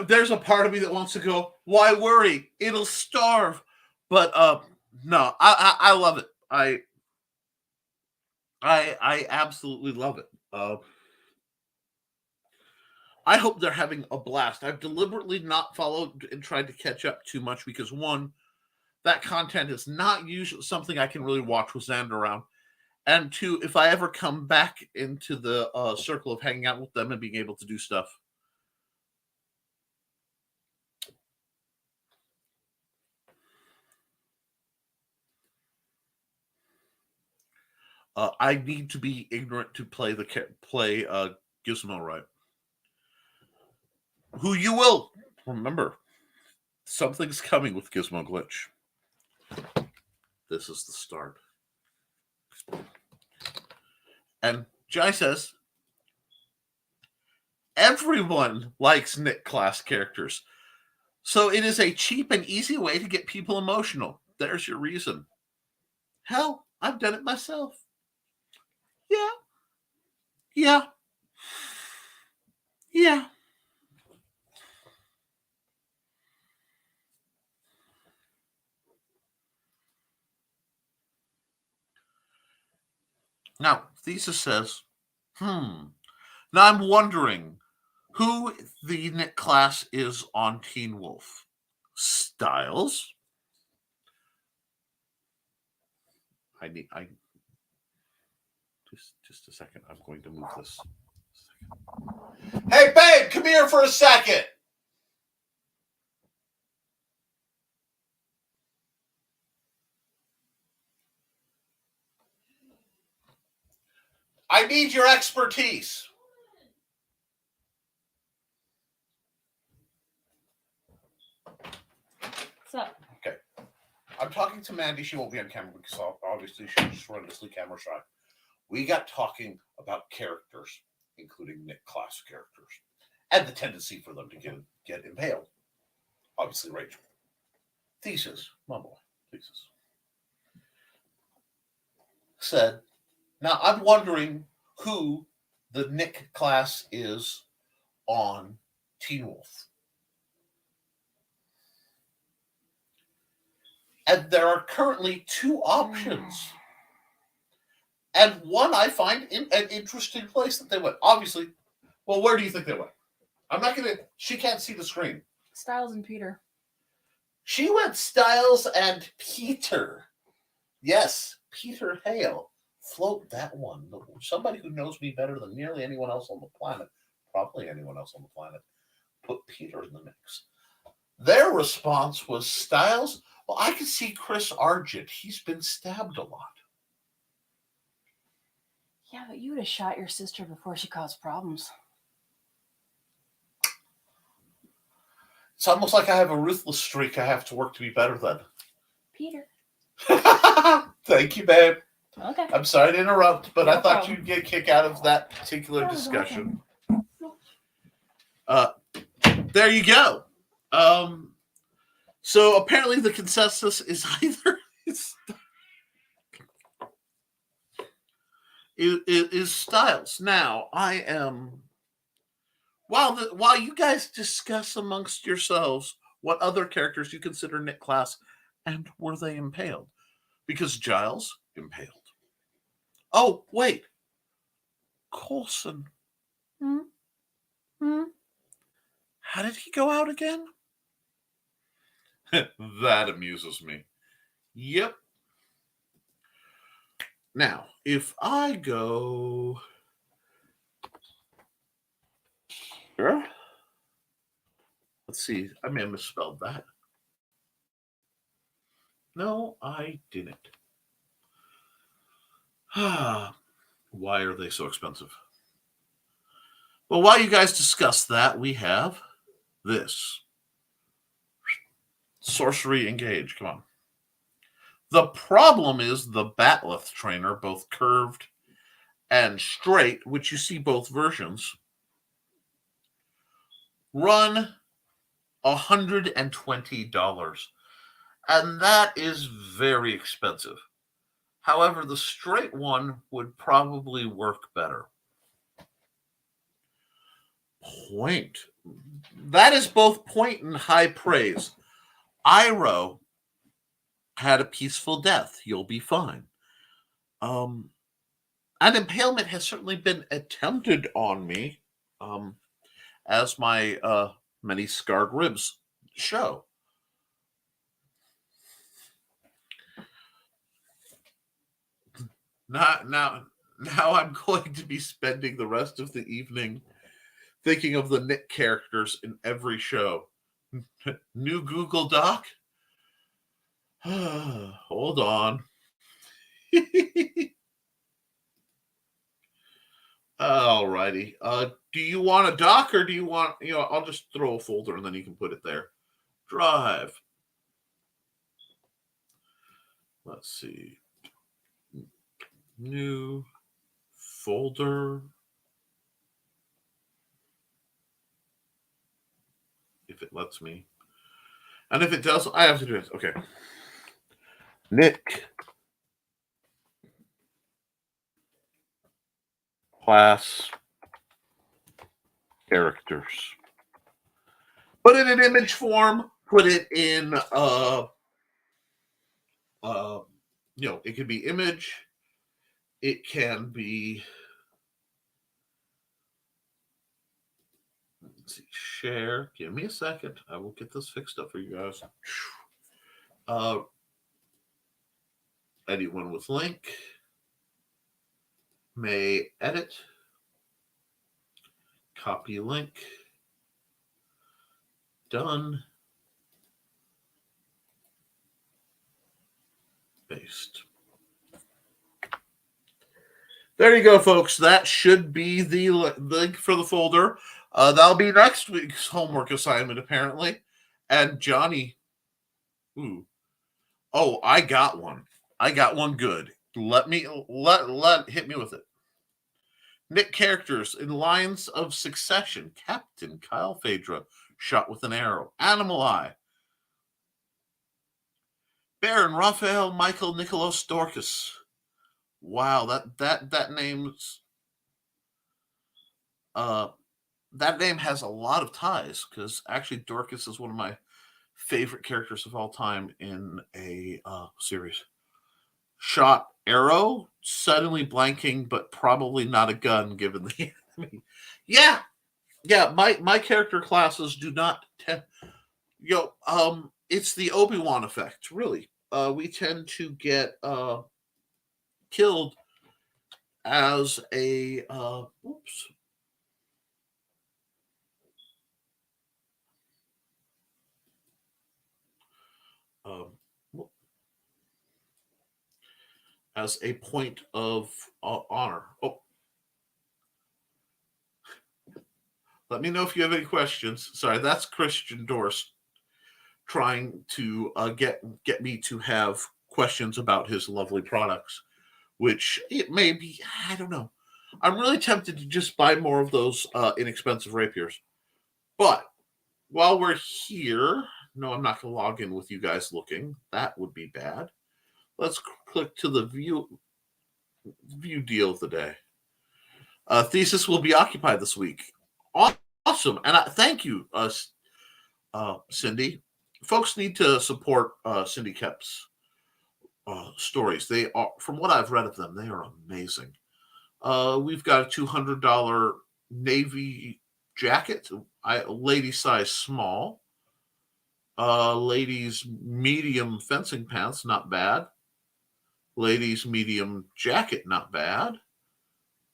There's a part of me that wants to go, why worry? It'll starve. But no, I love it. I absolutely love it. I hope they're having a blast. I've deliberately not followed and tried to catch up too much because one, that content is not usually something I can really watch with Xander around. And two, if I ever come back into the circle of hanging out with them and being able to do stuff, I need to be ignorant to play Gizmo right. Who you will remember. Something's coming with Gizmo Glitch. This is the start. And Jai says, everyone likes Nick class characters. So it is a cheap and easy way to get people emotional. There's your reason. Hell, I've done it myself. Yeah. Now, Thesis says, Now I'm wondering who the Nick class is on Teen Wolf. Styles. I just a second. I'm going to move this. Hey, babe, come here for a second. I need your expertise. What's up? Okay. I'm talking to Mandy. She won't be on camera because obviously she's horrendously camera shy. We got talking about characters, including Nick class characters, and the tendency for them to get impaled. Obviously, Rachel. Thesis, my boy, Thesis, said, now I'm wondering who the Nick class is on Teen Wolf. And there are currently two options. And one I find an interesting place that they went. Obviously, well, where do you think they went? I'm not going to, she can't see the screen. Styles and Peter. She went Styles and Peter. Yes, Peter Hale. Float that one. Somebody who knows me better than nearly anyone else on the planet, probably anyone else on the planet, put Peter in the mix. Their response was Styles. Well, I can see Chris Argent. He's been stabbed a lot. Yeah, but you would have shot your sister before she caused problems. It's almost like I have a ruthless streak I have to work to be better than. Peter. Thank you, babe. Okay. I'm sorry to interrupt, but No I thought problem. you'd get a kick out of that particular discussion. There you go. So apparently the consensus is either is Styles. Now I am while you guys discuss amongst yourselves what other characters you consider Nick class and were they impaled? Because Giles impaled. Oh wait, Clausen. How did he go out again? That amuses me. Yep. Now, if I go here, let's see, I may have misspelled that. No, I didn't. Why are they so expensive? Well, while you guys discuss that, we have this. Sorcery Engage. Come on. The problem is the Batleth trainer, both curved and straight, which you see both versions, run $120. And that is very expensive. However, the straight one would probably work better. Point. That is both point and high praise. Iroh had a peaceful death. You'll be fine. An impalement has certainly been attempted on me, as my many scarred ribs show. Now I'm going to be spending the rest of the evening thinking of the Nick characters in every show. New Google Doc? Hold on. Alrighty. Do you want a doc or do you want, I'll just throw a folder and then you can put it there. Drive. Let's see. New folder. If it lets me. And if it does, I have to do it. Okay. Nick. Class. Characters. Put it in image form. Put it in, it could be image. It can be, let's see, share. Give me a second. I will get this fixed up for you guys. Anyone with link may edit, copy link, done, paste. There you go, folks. That should be the link for the folder. That'll be next week's homework assignment, apparently. And Johnny, I got one. I got one good. Let hit me with it. Nick characters in lines of succession. Captain Kyle Phaedra, shot with an arrow. Animal Eye. Baron Raphael Michael Nicholas Dorcas. Wow, that name's that name has a lot of ties, because actually Dorcas is one of my favorite characters of all time in a series. Shot arrow, suddenly blanking, but probably not a gun given the enemy. Yeah. My character classes do not tend. It's the Obi-Wan effect, really. We tend to get killed as a as a point of honor. Let me know if you have any questions. Sorry, that's Christian Dorst trying to get me to have questions about his lovely products, which it may be, I don't know. I'm really tempted to just buy more of those inexpensive rapiers. But while we're here, no, I'm not going to log in with you guys looking. That would be bad. Let's click to the view deal of the day. Thesis will be occupied this week. Awesome. And thank you, Cindy. Folks need to support Cindy Kep's stories. They are, from what I've read of them, they are amazing. We've got a $200 navy jacket, lady size small. Ladies medium fencing pants, not bad. Ladies medium jacket, not bad.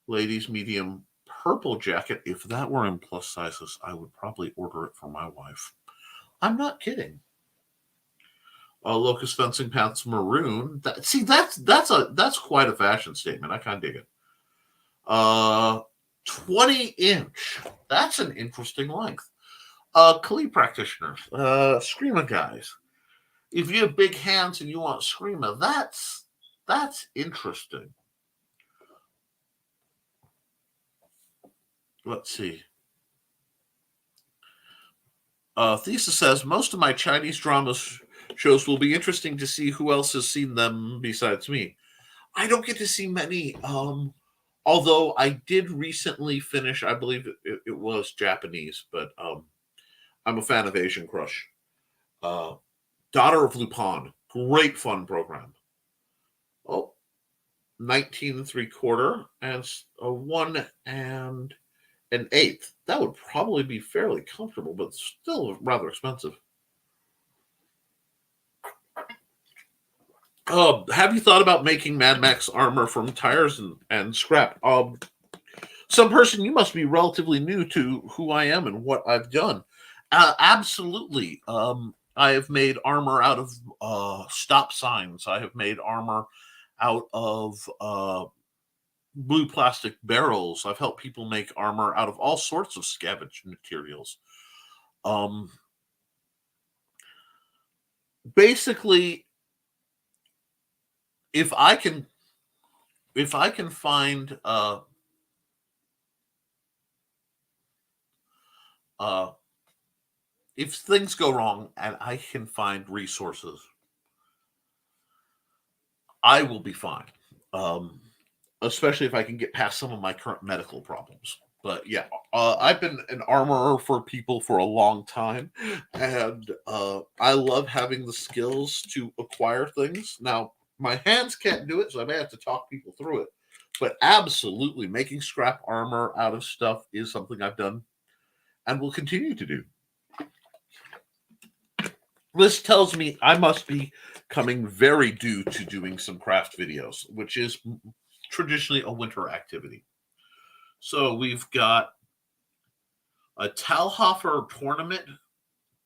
Ladies medium purple jacket. If that were in plus sizes, I would probably order it for my wife. I'm not kidding. Locust fencing pants maroon. That's quite a fashion statement. I kind of dig it. 20-inch. That's an interesting length. Kali practitioners, Screamer guys. If you have big hands and you want Screamer, that's interesting. Let's see. Thesis says, most of my Chinese drama shows will be interesting to see who else has seen them besides me. I don't get to see many, although I did recently finish, I believe it was Japanese, but I'm a fan of Asian Crush. Daughter of Lupin, great fun program. 19 3/4 and a 1 1/8. That would probably be fairly comfortable, but still rather expensive. Have you thought about making Mad Max armor from tires and scrap? Some person, you must be relatively new to who I am and what I've done. Absolutely. I have made armor out of stop signs. I have made armor out of blue plastic barrels. I've helped people make armor out of all sorts of scavenged materials. Basically, if I can find if things go wrong and I can find resources, I will be fine. Especially if I can get past some of my current medical problems. But yeah, I've been an armorer for people for a long time, and I love having the skills to acquire things. Now, my hands can't do it, so I may have to talk people through it. But absolutely, making scrap armor out of stuff is something I've done and will continue to do. This tells me I must be coming very due to doing some craft videos, which is traditionally a winter activity. So we've got a Talhofer tournament,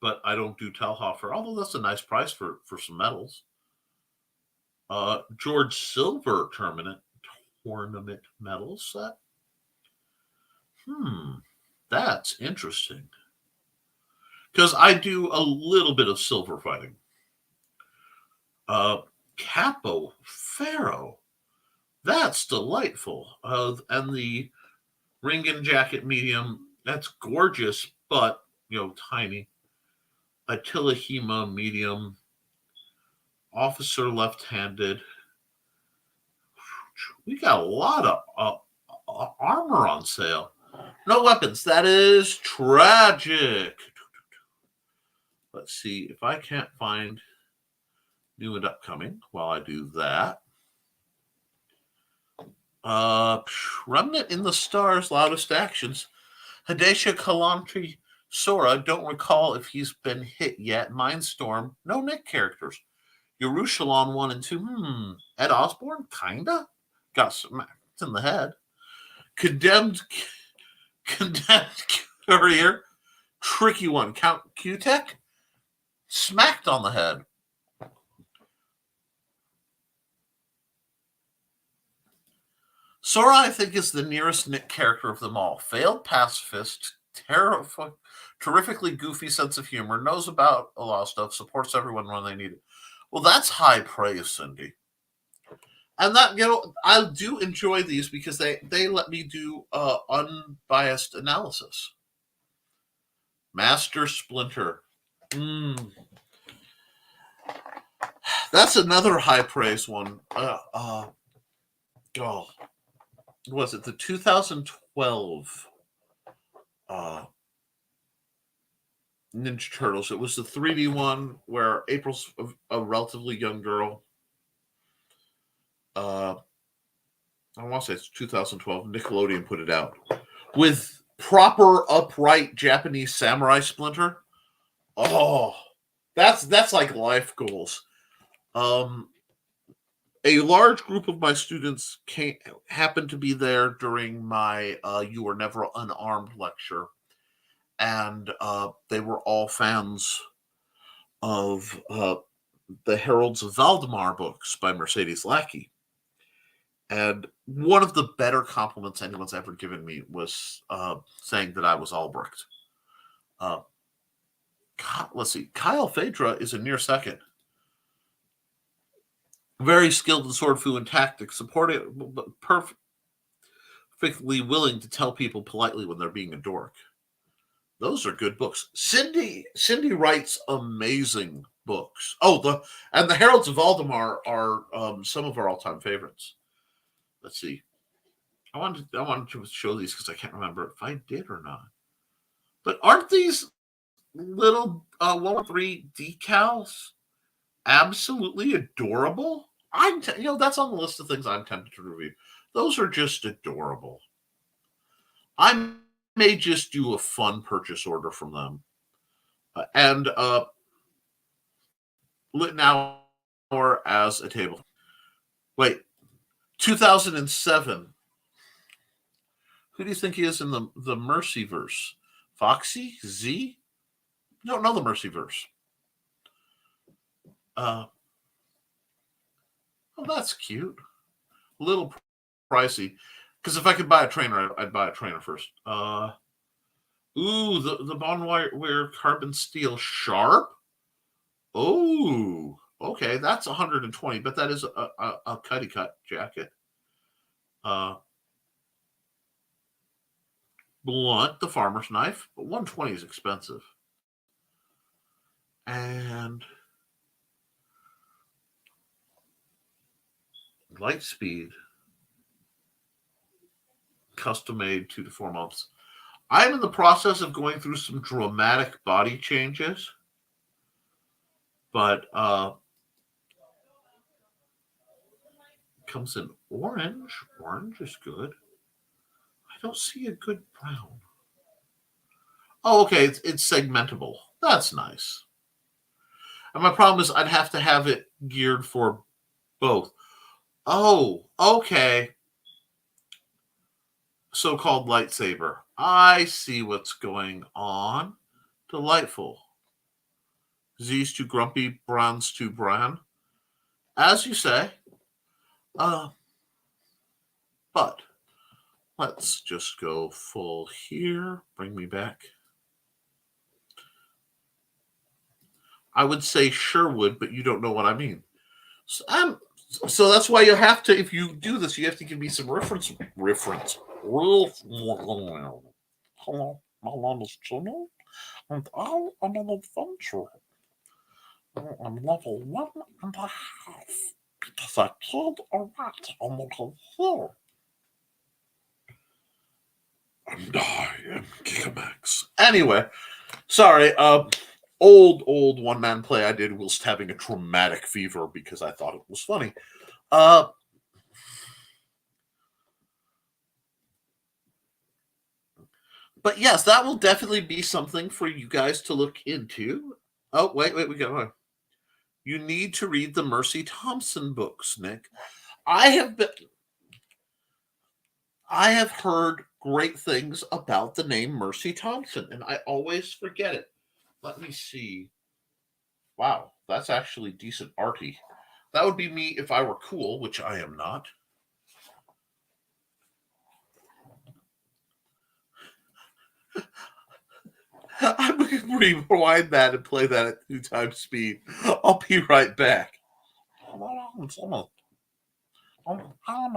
but I don't do Talhofer, although that's a nice price for some medals. George Silver tournament medal set. That's interesting. Because I do a little bit of silver fighting. Capo Pharaoh. That's delightful. And the Ringen jacket medium, that's gorgeous, but, tiny. Attila Hema medium. Officer left-handed. We got a lot of armor on sale. No weapons. That is tragic. Let's see if I can't find new and upcoming while I do that. Remnant in the Stars, loudest actions. Hidesha Kalantri Sora, don't recall if he's been hit yet. Mindstorm, no Nick characters. Yerushalayim 1 and 2. Ed Osborne, kinda. Got smacked in the head. Condemned Courier, tricky one. Count Q-Tech, smacked on the head. Sora, I think, is the nearest Nick character of them all. Failed pacifist, terrifically goofy sense of humor, knows about a lot of stuff, supports everyone when they need it. Well, that's high praise, Cindy. And that, I do enjoy these because they let me do unbiased analysis. Master Splinter. That's another high praise one. Was it the 2012 Ninja Turtles? It was the 3D one where April's a relatively young girl. I want to say it's 2012. Nickelodeon put it out with proper upright Japanese samurai Splinter. Oh, that's like life goals. A large group of my students happened to be there during my You Are Never Unarmed lecture, and they were all fans of the Heralds of Valdemar books by Mercedes Lackey. And one of the better compliments anyone's ever given me was saying that I was Albrecht. Let's see. Kyle Phaedra is a near second. Very skilled in sword fu and tactics, supportive, but perfectly willing to tell people politely when they're being a dork. Those are good books. Cindy writes amazing books. The Heralds of Valdemar are some of our all-time favorites. Let's see. I wanted to show these because I can't remember if I did or not. But aren't these little 113 decals absolutely adorable? That's on the list of things I'm tempted to review. Those are just adorable. I may just do a fun purchase order from them. And lit now or as a table. Wait, 2007. Who do you think he is in the Mercyverse? Foxy? Z? Don't know the Mercyverse. That's cute. A little pricey. Because if I could buy a trainer, I'd buy a trainer first. The Bonwire carbon steel sharp. Oh, okay. That's 120, but that is a cutty cut jacket. Blunt, the farmer's knife, but 120 is expensive. And Lightspeed, custom made 2 to 4 months. I'm in the process of going through some dramatic body changes, but comes in orange. Orange is good. I don't see a good brown. Oh, okay. It's segmentable. That's nice. And my problem is I'd have to have it geared for both. Oh, okay. So-called lightsaber. I see what's going on. Delightful. Z's too grumpy, brown's too brown. As you say. But let's just go full here. Bring me back. I would say Sherwood, but you don't know what I mean. So that's why you have to, if you do this, you have to give me some reference. Hello, my name is Jimmy, and I am an adventurer. I'm level 1.5 because I killed a rat on the way here. And I am Gigamax. Anyway, sorry, old one-man play I did whilst having a traumatic fever because I thought it was funny. But yes, that will definitely be something for you guys to look into. Oh, wait, we got one. You need to read the Mercy Thompson books, Nick. I have heard great things about the name Mercy Thompson, and I always forget it. Let me see. Wow, that's actually decent arty. That would be me if I were cool, which I am not. I'm going to rewind that and play that at 2 times speed. I'll be right back. I'm an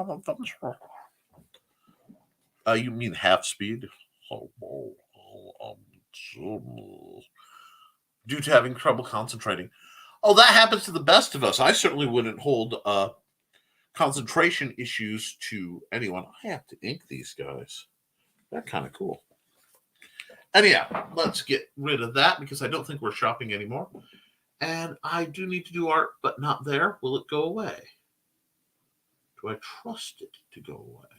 adventurer. You mean half speed? Due to having trouble concentrating. Oh, that happens to the best of us. I certainly wouldn't hold concentration issues to anyone. I have to ink these guys. They're kind of cool. Anyhow, let's get rid of that because I don't think we're shopping anymore. And I do need to do art, but not there. Will it go away? Do I trust it to go away?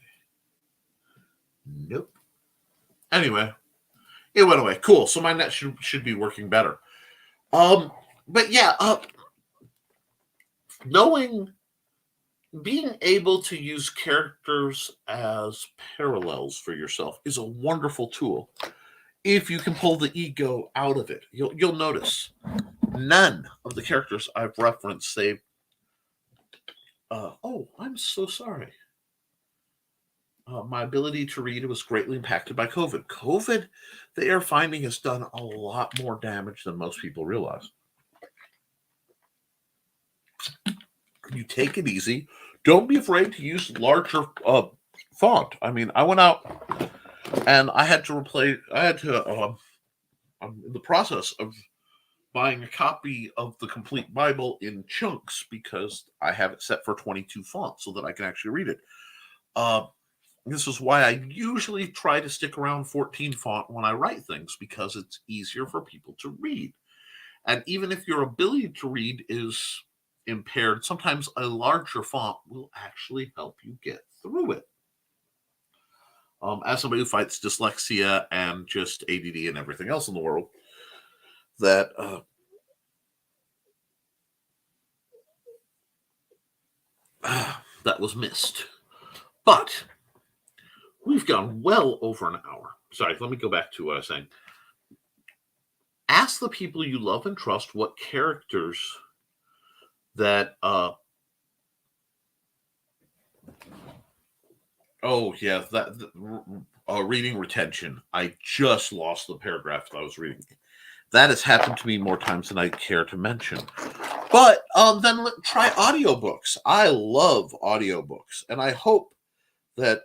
Nope. Anyway, it went away. Cool. So my net should be working better. But yeah, being able to use characters as parallels for yourself is a wonderful tool. If you can pull the ego out of it, you'll notice none of the characters I've referenced say, "Oh, I'm so sorry. My ability to read was greatly impacted by COVID." COVID, they are finding, has done a lot more damage than most people realize. You take it easy. Don't be afraid to use larger font. I mean, I went out and I had to I'm in the process of buying a copy of the complete Bible in chunks because I have it set for 22 fonts so that I can actually read it. This is why I usually try to stick around 14 font when I write things because it's easier for people to read. And even if your ability to read is impaired, sometimes a larger font will actually help you get through it. As somebody who fights dyslexia and just ADD and everything else in the world, that that was missed. But we've gone well over an hour. Sorry, let me go back to what I was saying. Ask the people you love and trust what characters that reading retention. I just lost the paragraph that I was reading. That has happened to me more times than I care to mention. But then try audiobooks. I love audiobooks, and I hope that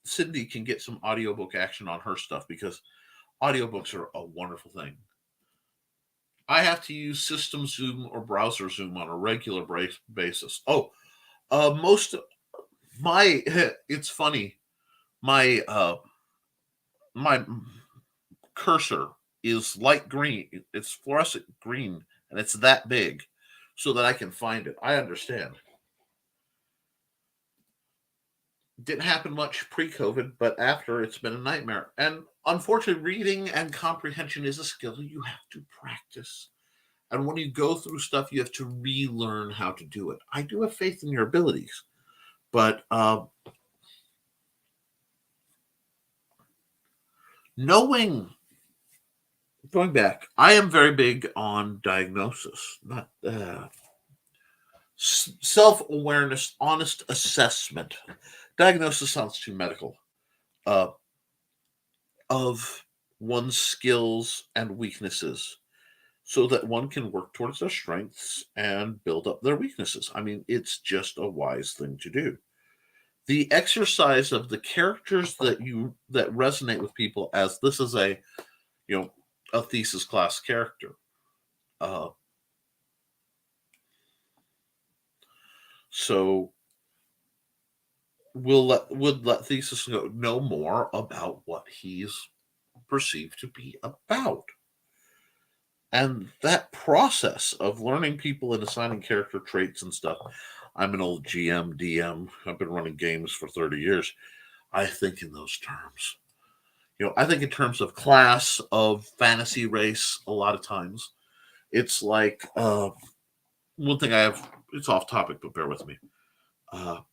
Cindy can get some audiobook action on her stuff because audiobooks are a wonderful thing. I have to use System Zoom or Browser Zoom on a regular basis. It's funny. My cursor is light green. It's fluorescent green, and it's that big so that I can find it. I understand. Didn't happen much pre-COVID, but after it's been a nightmare. And unfortunately, reading and comprehension is a skill you have to practice. And when you go through stuff, you have to relearn how to do it. I do have faith in your abilities, but knowing, going back, I am very big on diagnosis, not self-awareness, honest assessment. Diagnosis sounds too medical. Of one's skills and weaknesses so that one can work towards their strengths and build up their weaknesses. I mean, it's just a wise thing to do. The exercise of the characters that resonate with people, as this is a a thesis class character. So would let thesis know more about what he's perceived to be about. And that process of learning people and assigning character traits and stuff, I'm an old GM, DM. I've been running games for 30 years. I think in those terms. I think in terms of class, of fantasy race, a lot of times. It's like, one thing I have, it's off topic, but bear with me. I'll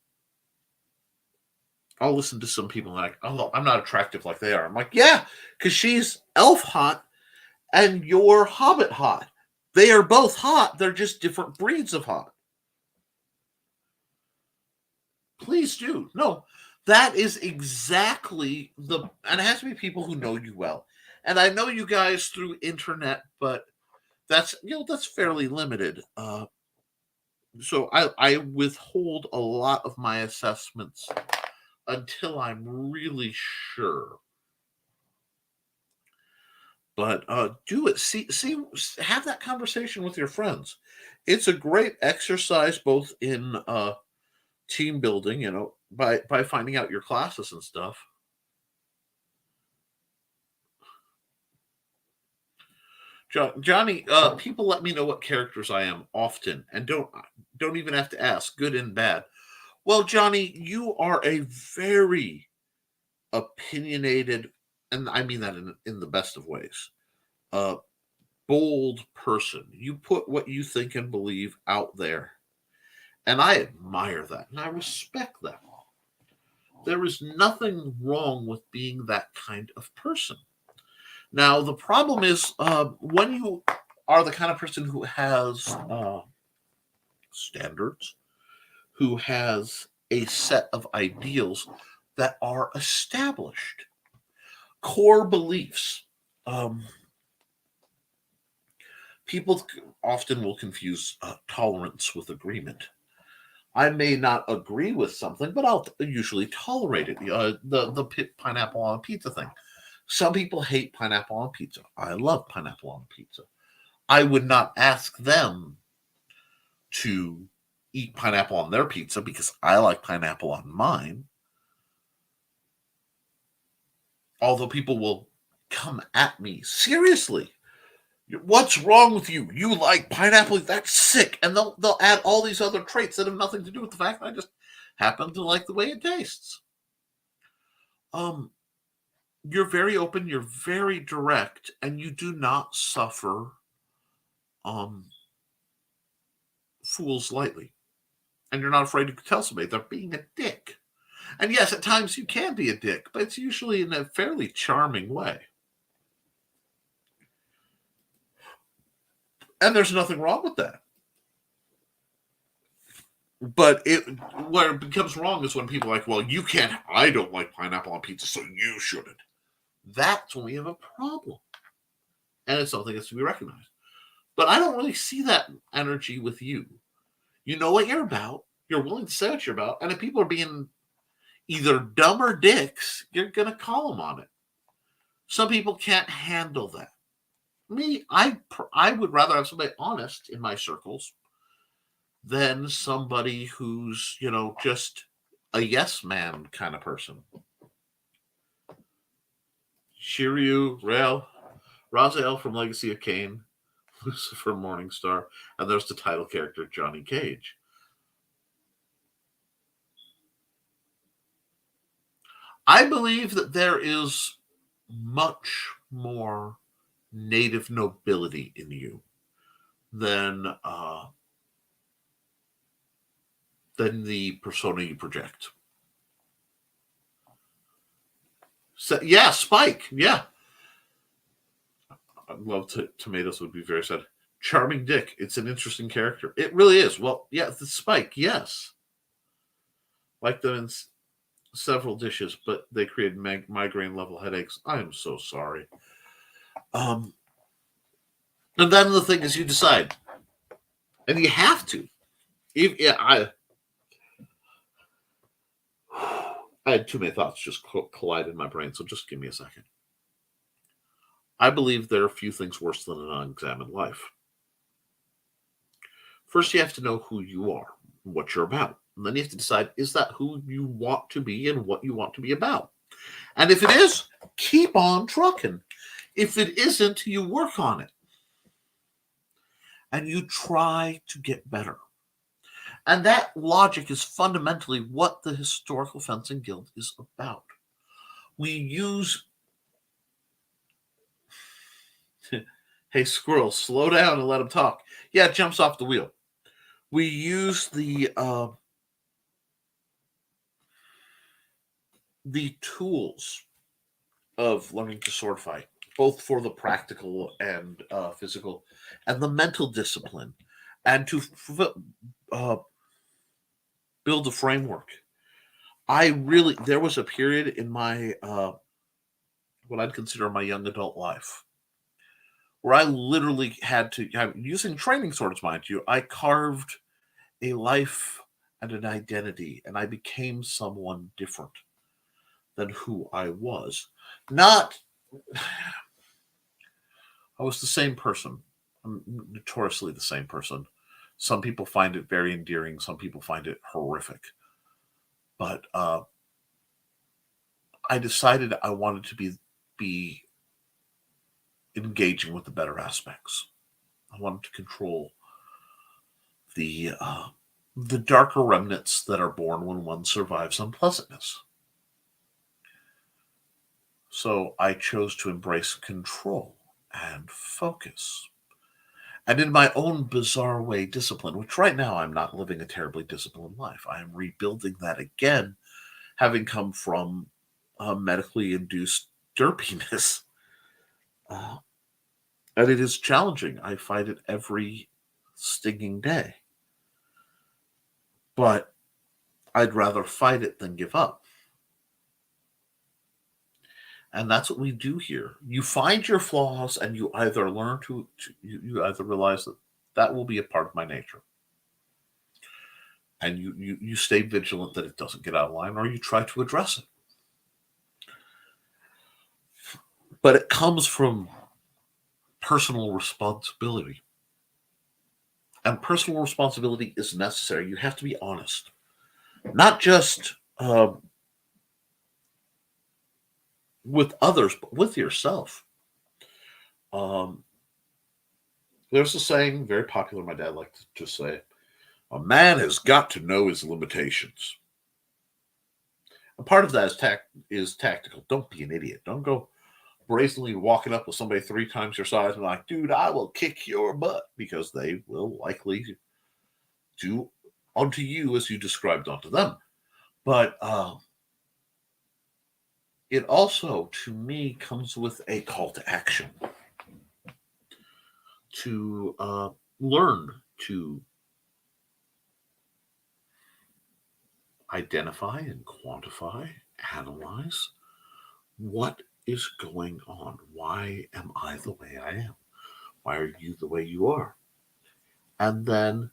listen to some people like, oh, I'm not attractive like they are. I'm like, yeah, because she's elf hot and you're hobbit hot. They are both hot. They're just different breeds of hot. Please do. No, that is exactly and it has to be people who know you well. And I know you guys through internet, but that's fairly limited. So I withhold a lot of my assessments until I'm really sure. But do it. See, have that conversation with your friends. It's a great exercise, both in team building, by finding out your classes and stuff. Johnny, people let me know what characters I am often, and don't even have to ask, good and bad. Well, Johnny, you are a very opinionated, and I mean that in the best of ways, bold person. You put what you think and believe out there. And I admire that and I respect that. There is nothing wrong with being that kind of person. Now, the problem is when you are the kind of person who has standards, who has a set of ideals that are established, core beliefs. People often will confuse tolerance with agreement. I may not agree with something, but I'll usually tolerate it. The pineapple on pizza thing. Some people hate pineapple on pizza. I love pineapple on pizza. I would not ask them to eat pineapple on their pizza because I like pineapple on mine. Although people will come at me seriously. What's wrong with you? You like pineapple? That's sick. And they'll add all these other traits that have nothing to do with the fact that I just happen to like the way it tastes. You're very open, you're very direct, and you do not suffer fools lightly. And you're not afraid to tell somebody they're being a dick. And yes, at times you can be a dick, but it's usually in a fairly charming way. And there's nothing wrong with that. But where it becomes wrong is when people are like, well, you can't, I don't like pineapple on pizza, so you shouldn't. That's when we have a problem. And it's something that's to be recognized. But I don't really see that energy with you. You know what you're about. You're willing to say what you're about. And if people are being either dumb or dicks, you're going to call them on it. Some people can't handle that. Me, I would rather have somebody honest in my circles than somebody who's, just a yes man kind of person. Shiryu, Raziel from Legacy of Kain, Lucifer Morningstar, and there's the title character, Johnny Cage. I believe that there is much more native nobility in you than the persona you project. So, yeah, Spike. Yeah. I'd love Tomatoes would be very sad. Charming Dick. It's an interesting character. It really is. Well, yeah, the Spike, yes. Like them in several dishes, but they create migraine level headaches. I am so sorry. And then the thing is, you decide, and you have to. I had too many thoughts just collide in my brain, so just give me a second. I believe there are few things worse than an unexamined life. First, you have to know who you are, what you're about. And then you have to decide, is that who you want to be and what you want to be about? And if it is, keep on trucking. If it isn't, you work on it. And you try to get better. And that logic is fundamentally what the Historical Fencing Guild is about. We use... Hey, squirrel, slow down and let him talk. Yeah, it jumps off the wheel. We use the tools of learning to sword fight, both for the practical and physical, and the mental discipline, and to build a framework. There was a period in my, what I'd consider my young adult life, where I literally had to, using training swords, mind you, I carved a life and an identity, and I became someone different than who I was. I was the same person. I'm notoriously the same person. Some people find it very endearing. Some people find it horrific. But I decided I wanted to be engaging with the better aspects. I wanted to control the darker remnants that are born when one survives unpleasantness. So I chose to embrace control and focus. And in my own bizarre way, discipline, which right now I'm not living a terribly disciplined life. I am rebuilding that again, having come from medically induced derpiness. And it is challenging. I fight it every stinging day. But I'd rather fight it than give up. And that's what we do here. You find your flaws, and you either learn you either realize that will be a part of my nature. And you stay vigilant that it doesn't get out of line, or you try to address it. But it comes from personal responsibility. And personal responsibility is necessary. You have to be honest. Not just with others, but with yourself. There's a saying, very popular, my dad liked to say, a man has got to know his limitations. And part of that is tactical. Don't be an idiot. Don't go brazenly walking up with somebody 3 times your size and like, dude, I will kick your butt, because they will likely do unto you as you described unto them. But it also, to me, comes with a call to action to learn to identify and quantify, analyze what is going on. Why am I the way I am? Why are you the way you are? And then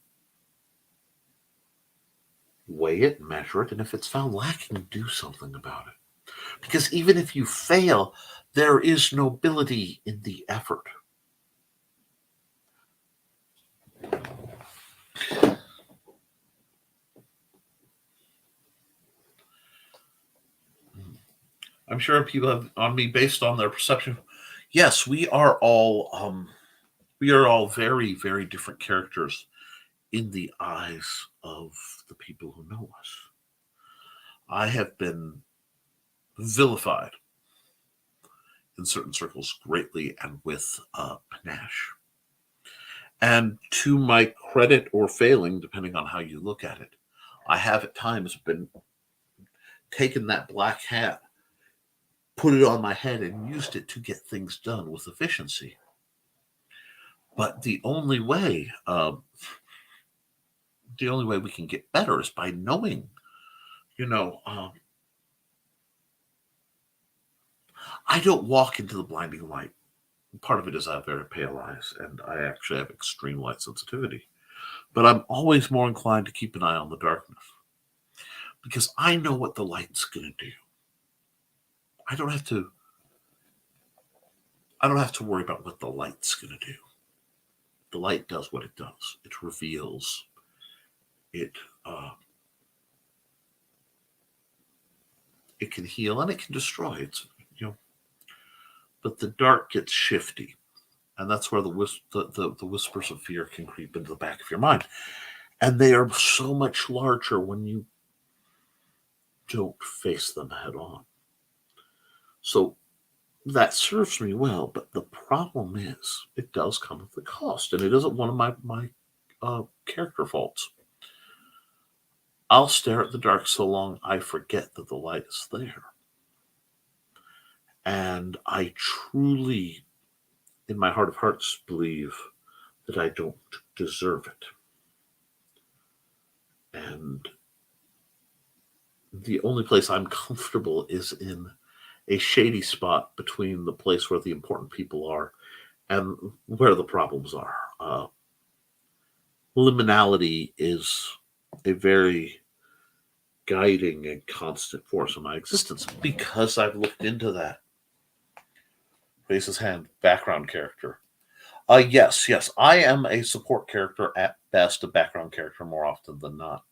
weigh it, measure it, and if it's found lacking, do something about it. Because even if you fail, there is nobility in the effort. I'm sure people have on me based on their perception. Yes, we are all very, very different characters in the eyes of the people who know us. I have been vilified in certain circles greatly and with panache. And to my credit or failing, depending on how you look at it, I have at times been taken that black hat, put it on my head, and used it to get things done with efficiency. But the only way we can get better is by knowing, I don't walk into the blinding light. Part of it is I have very pale eyes, and I actually have extreme light sensitivity. But I'm always more inclined to keep an eye on the darkness because I know what the light's going to do. I don't have to worry about what the light's going to do. The light does what it does. It reveals. It can heal and it can destroy. It's but the dark gets shifty, and that's where the whispers of fear can creep into the back of your mind, and they are so much larger when you don't face them head on. So that serves me well, but the problem is it does come at the cost, and it isn't one of my character faults. I'll stare at the dark so long I forget that the light is there. And I truly, in my heart of hearts, believe that I don't deserve it. And the only place I'm comfortable is in a shady spot between the place where the important people are and where the problems are. Liminality is a very guiding and constant force in my existence because I've looked into that. Raises hand, background character. Yes, I am a support character at best, a background character more often than not.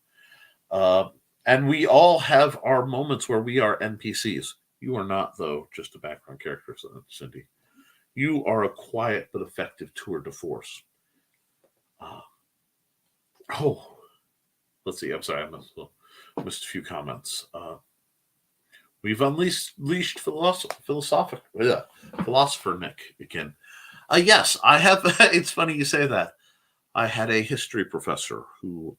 And we all have our moments where we are NPCs. You are not, though, just a background character, Cindy. You are a quiet but effective tour de force. Let's see. I'm sorry, I missed a few comments. We've unleashed philosopher Nick again. Yes, I have. It's funny you say that. I had a history professor who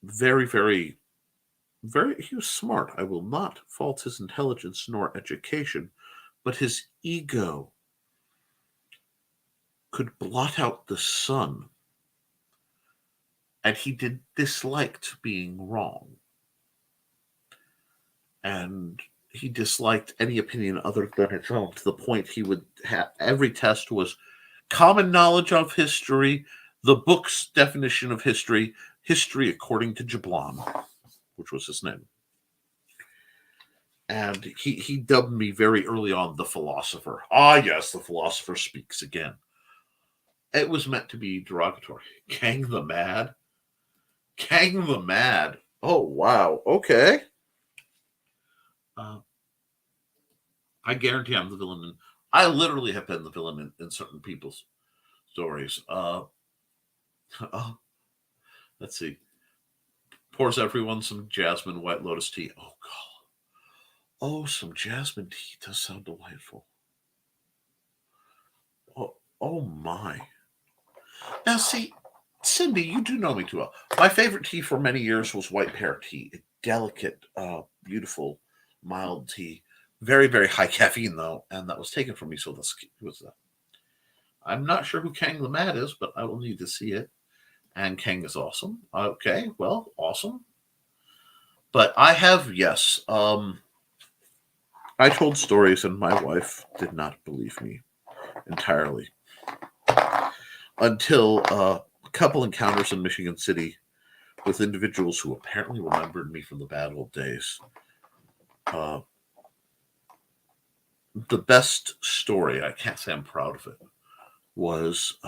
very, very, very, he was smart. I will not fault his intelligence nor education, but his ego could blot out the sun, and he disliked being wrong. And he disliked any opinion other than his own, to the point he would have every test was common knowledge of history, the book's definition of history according to Jablon, which was his name. And he dubbed me very early on the philosopher. Ah, yes, the philosopher speaks again. It was meant to be derogatory. Kang the Mad? Kang the Mad. Oh, wow. Okay. I guarantee I'm the villain. I literally have been the villain in certain people's stories. Let's see. Pours everyone some jasmine white lotus tea. Oh, God. Oh, some jasmine tea does sound delightful. Oh my. Now, see, Cindy, you do know me too well. My favorite tea for many years was white pear tea. A delicate, beautiful, mild tea. Very, very high caffeine, though, and that was taken from me, so this was that. I'm not sure who Kang the Mad is, but I will need to see it. And Kang is awesome. Okay, well, awesome. But I have, yes, I told stories, and my wife did not believe me entirely until a couple encounters in Michigan City with individuals who apparently remembered me from the bad old days. The best story, I can't say I'm proud of it, was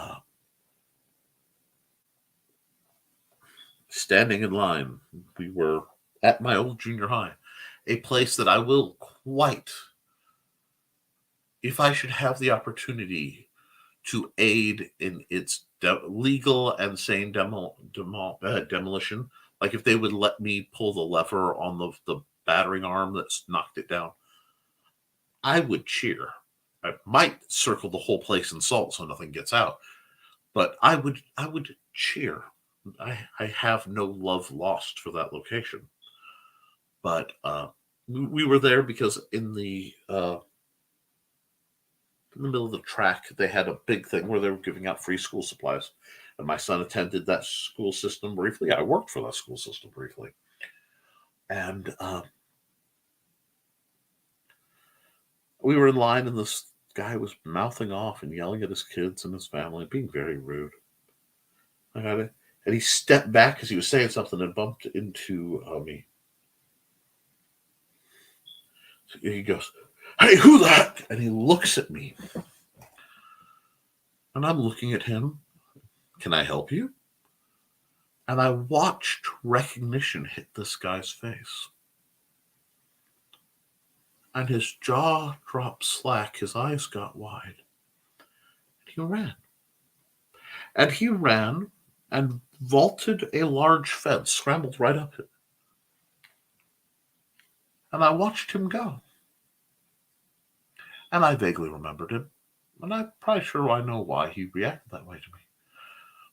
standing in line. We were at my old junior high, a place that I will quite, if I should have the opportunity to aid in its legal and sane demolition, Like if they would let me pull the lever on the battering arm that's knocked it down, I would cheer. I might circle the whole place in salt so nothing gets out, but I would cheer. I have no love lost for that location. But we were there because in the middle of the track, they had a big thing where they were giving out free school supplies. And my son attended that school system briefly. I worked for that school system briefly. And we were in line, and this guy was mouthing off and yelling at his kids and his family, being very rude. And he stepped back as he was saying something and bumped into me. So he goes, "Hey, who that?" And he looks at me. And I'm looking at him. "Can I help you?" And I watched recognition hit this guy's face. And his jaw dropped slack. His eyes got wide. And he ran. And he ran and vaulted a large fence, scrambled right up it. And I watched him go. And I vaguely remembered him. And I'm probably sure I know why he reacted that way to me.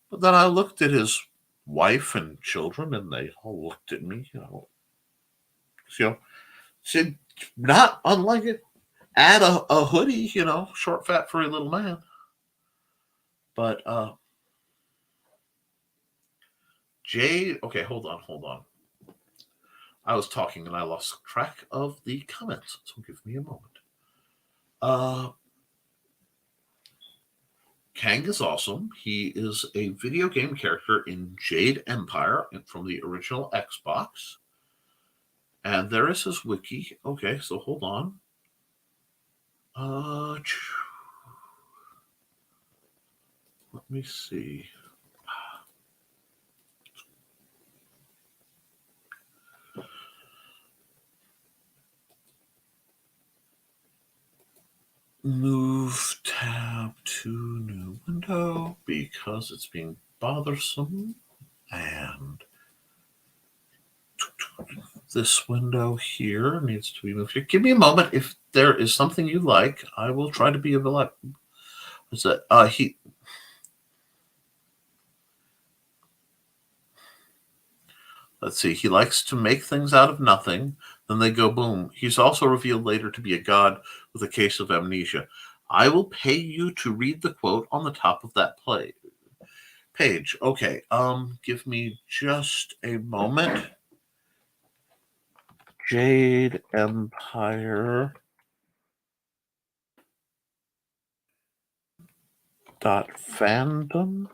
But then I looked at his wife and children, and they all looked at me, said, not unlike it. Add a hoodie, short, fat, furry little man. But Jade, okay, hold on. I was talking and I lost track of the comments, so give me a moment. Kang is awesome. He is a video game character in Jade Empire from the original Xbox. And there is his wiki. Okay, so hold on. Let me see. Move tab to new window because it's being bothersome. And this window here needs to be moved here. Give me a moment. If there is something you like, I will try to be available. Is that let's see. He likes to make things out of nothing. Then they go boom. He's also revealed later to be a god with a case of amnesia. I will pay you to read the quote on the top of that page. Okay. Give me just a moment. Jade Empire .fandom.com/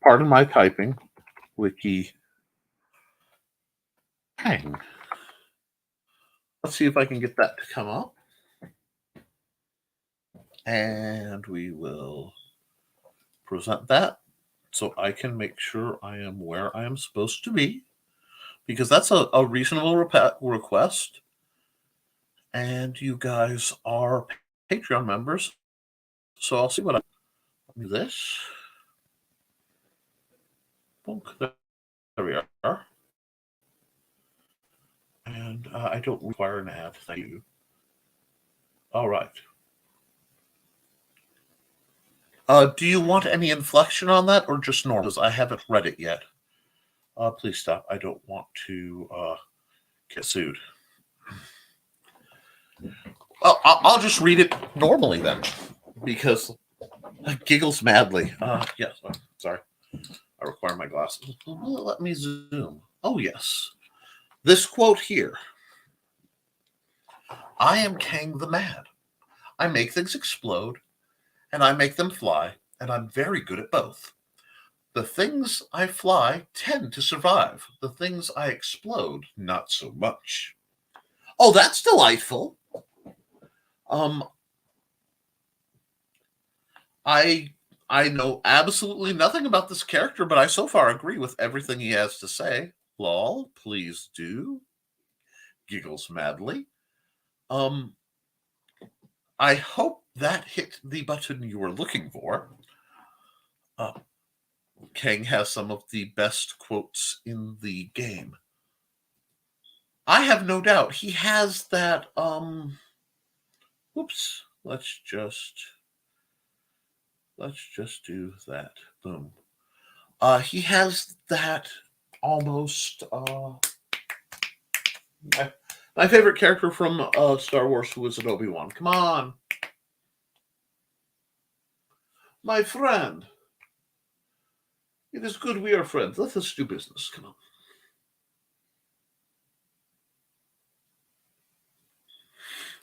pardon my typing, wiki Kang. Let's see if I can get that to come up. And we will present that so I can make sure I am where I am supposed to be, because that's a reasonable request. And you guys are Patreon members, so I'll see what I do. This. There we are. And I don't require an ad. Thank you. All right. Do you want any inflection on that or just normal? Because I haven't read it yet. Please stop. I don't want to get sued. Well, I'll just read it normally then, because giggles madly. Yes, sorry. I require my glasses. Let me zoom. Oh, yes. This quote here. I am Kang the Mad. I make things explode, and I make them fly, and I'm very good at both. The things I fly tend to survive. The things I explode, not so much. Oh, that's delightful. I know absolutely nothing about this character, but I so far agree with everything he has to say. Lol, please do. Giggles madly. I hope that hit the button you were looking for. Kang has some of the best quotes in the game. I have no doubt he has that. Whoops. Let's just do that. Boom. He has that almost. My favorite character from Star Wars, who was an Obi-Wan. Come on, my friend. It is good we are friends. Let us do business. Come on.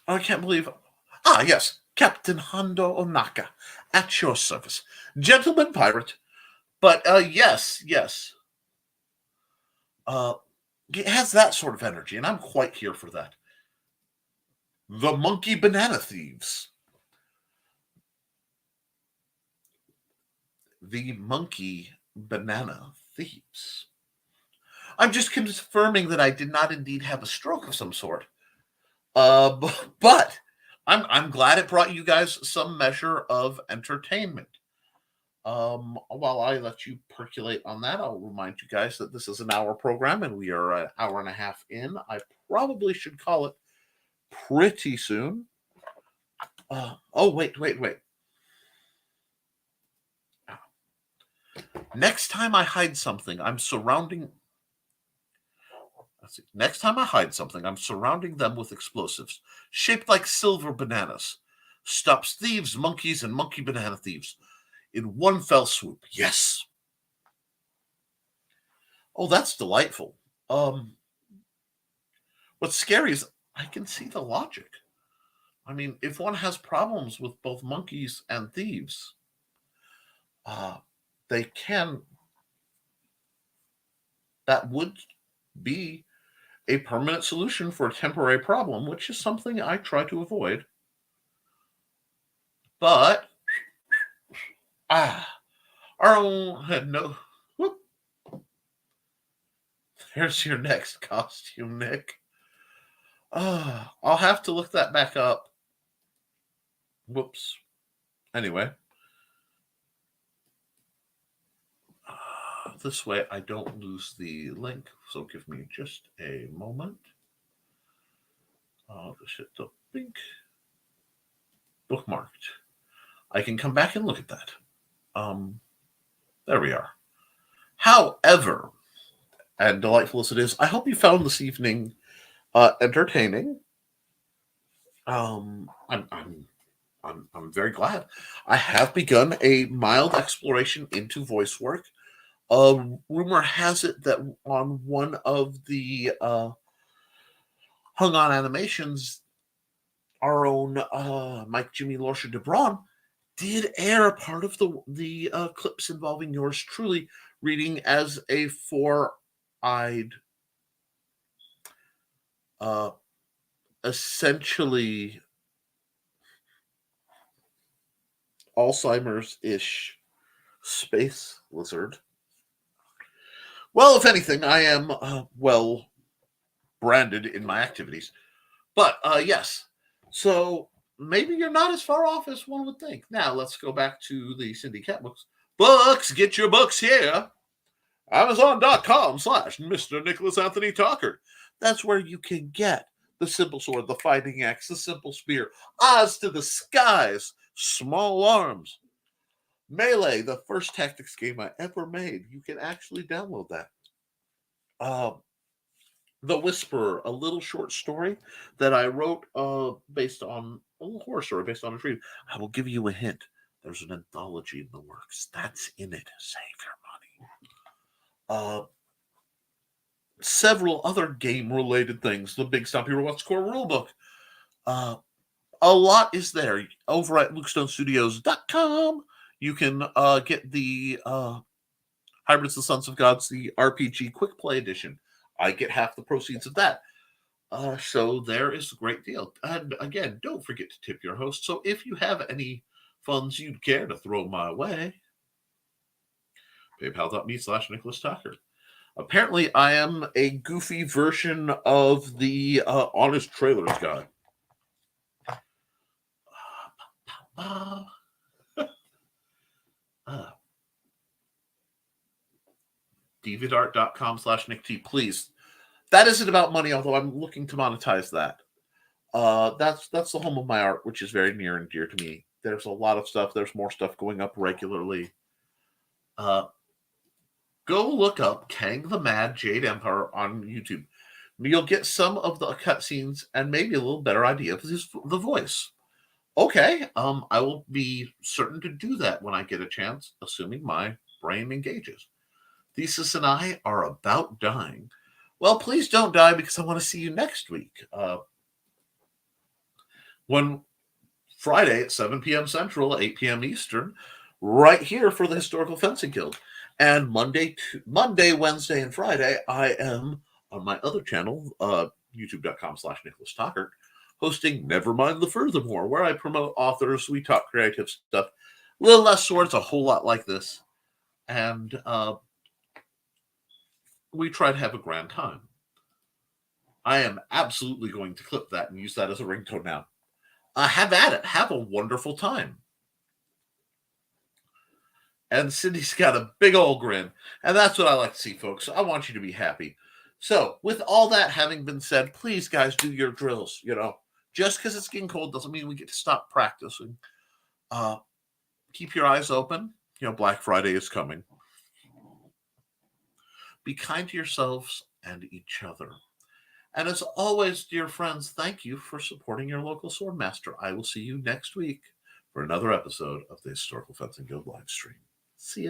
I can't believe. Ah, yes. Captain Hondo Onaka, at your service. Gentleman pirate. But, yes. It has that sort of energy, and I'm quite here for that. The Monkey Banana Thieves. The Monkey Banana Thieves. I'm just confirming that I did not indeed have a stroke of some sort. But I'm glad it brought you guys some measure of entertainment. While I let you percolate on that, I'll remind you guys that this is an hour program and we are an hour and a half in. I probably should call it pretty soon. Wait. Next time I hide something, Next time I hide something, I'm surrounding them with explosives shaped like silver bananas. Stops thieves, monkeys, and monkey banana thieves in one fell swoop. Yes. Oh, that's delightful. What's scary is I can see the logic. I mean, if one has problems with both monkeys and thieves, that would be a permanent solution for a temporary problem, which is something I try to avoid. But, no. Whoop. There's your next costume, Nick. I'll have to look that back up. Whoops. Anyway. This way I don't lose the link, so give me just a moment. I'll just hit the link. Bookmarked. I can come back and look at that. There we are. However, and delightful as it is, I hope you found this evening entertaining. I'm very glad. I have begun a mild exploration into voice work. Rumor has it that on one of the Hung On animations, our own Mike Jimmy Lorsher DeBron did air a part of the clips involving yours truly reading as a four-eyed, essentially Alzheimer's-ish space lizard. Well, if anything, I am well branded in my activities. But yes, so maybe you're not as far off as one would think. Now, let's go back to the Cindy Cat books. Books, get your books here. Amazon.com/Mr. Nicholas Anthony Talker. That's where you can get the simple sword, the fighting axe, the simple spear, Oz to the skies, small arms. Melee, the first tactics game I ever made. You can actually download that. The Whisperer, a little short story that I wrote based on a little horror story based on a dream. I will give you a hint. There's an anthology in the works. That's in it. Save your money. Several other game-related things. The Big Stompy Robots Core Rulebook. A lot is there. Over at LukeStoneStudios.com, you can get the Hybrids, the Sons of Gods, the RPG Quick Play Edition. I get half the proceeds of that. So there is a great deal. And again, don't forget to tip your host. So if you have any funds you'd care to throw my way, PayPal.me/Nicholas Talker. Apparently, I am a goofy version of the Honest Trailers guy. deviantart.com/NickT. Please. That isn't about money, although I'm looking to monetize that. That's the home of my art, which is very near and dear to me. There's a lot of stuff. There's more stuff going up regularly. Go look up Kang the Mad Jade Empire on YouTube. You'll get some of the cutscenes and maybe a little better idea of the voice. Okay, I will be certain to do that when I get a chance, assuming my brain engages. Thesis and I are about dying. Well, please don't die because I want to see you next week. When Friday at 7 p.m. Central, 8 p.m. Eastern, right here for the Historical Fencing Guild. And Monday, Wednesday, and Friday, I am on my other channel, youtube.com/Nicholas Talkert, hosting Nevermind the Furthermore, where I promote authors, we talk creative stuff, a little less swords, a whole lot like this. And we try to have a grand time. I am absolutely going to clip that and use that as a ringtone now. Have at it. Have a wonderful time. And Cindy's got a big old grin. And that's what I like to see, folks. I want you to be happy. So, with all that having been said, please, guys, do your drills. Just because it's getting cold doesn't mean we get to stop practicing. Keep your eyes open. Black Friday is coming. Be kind to yourselves and each other. And as always, dear friends, thank you for supporting your local swordmaster. I will see you next week for another episode of the Historical Fencing Guild live stream. See ya.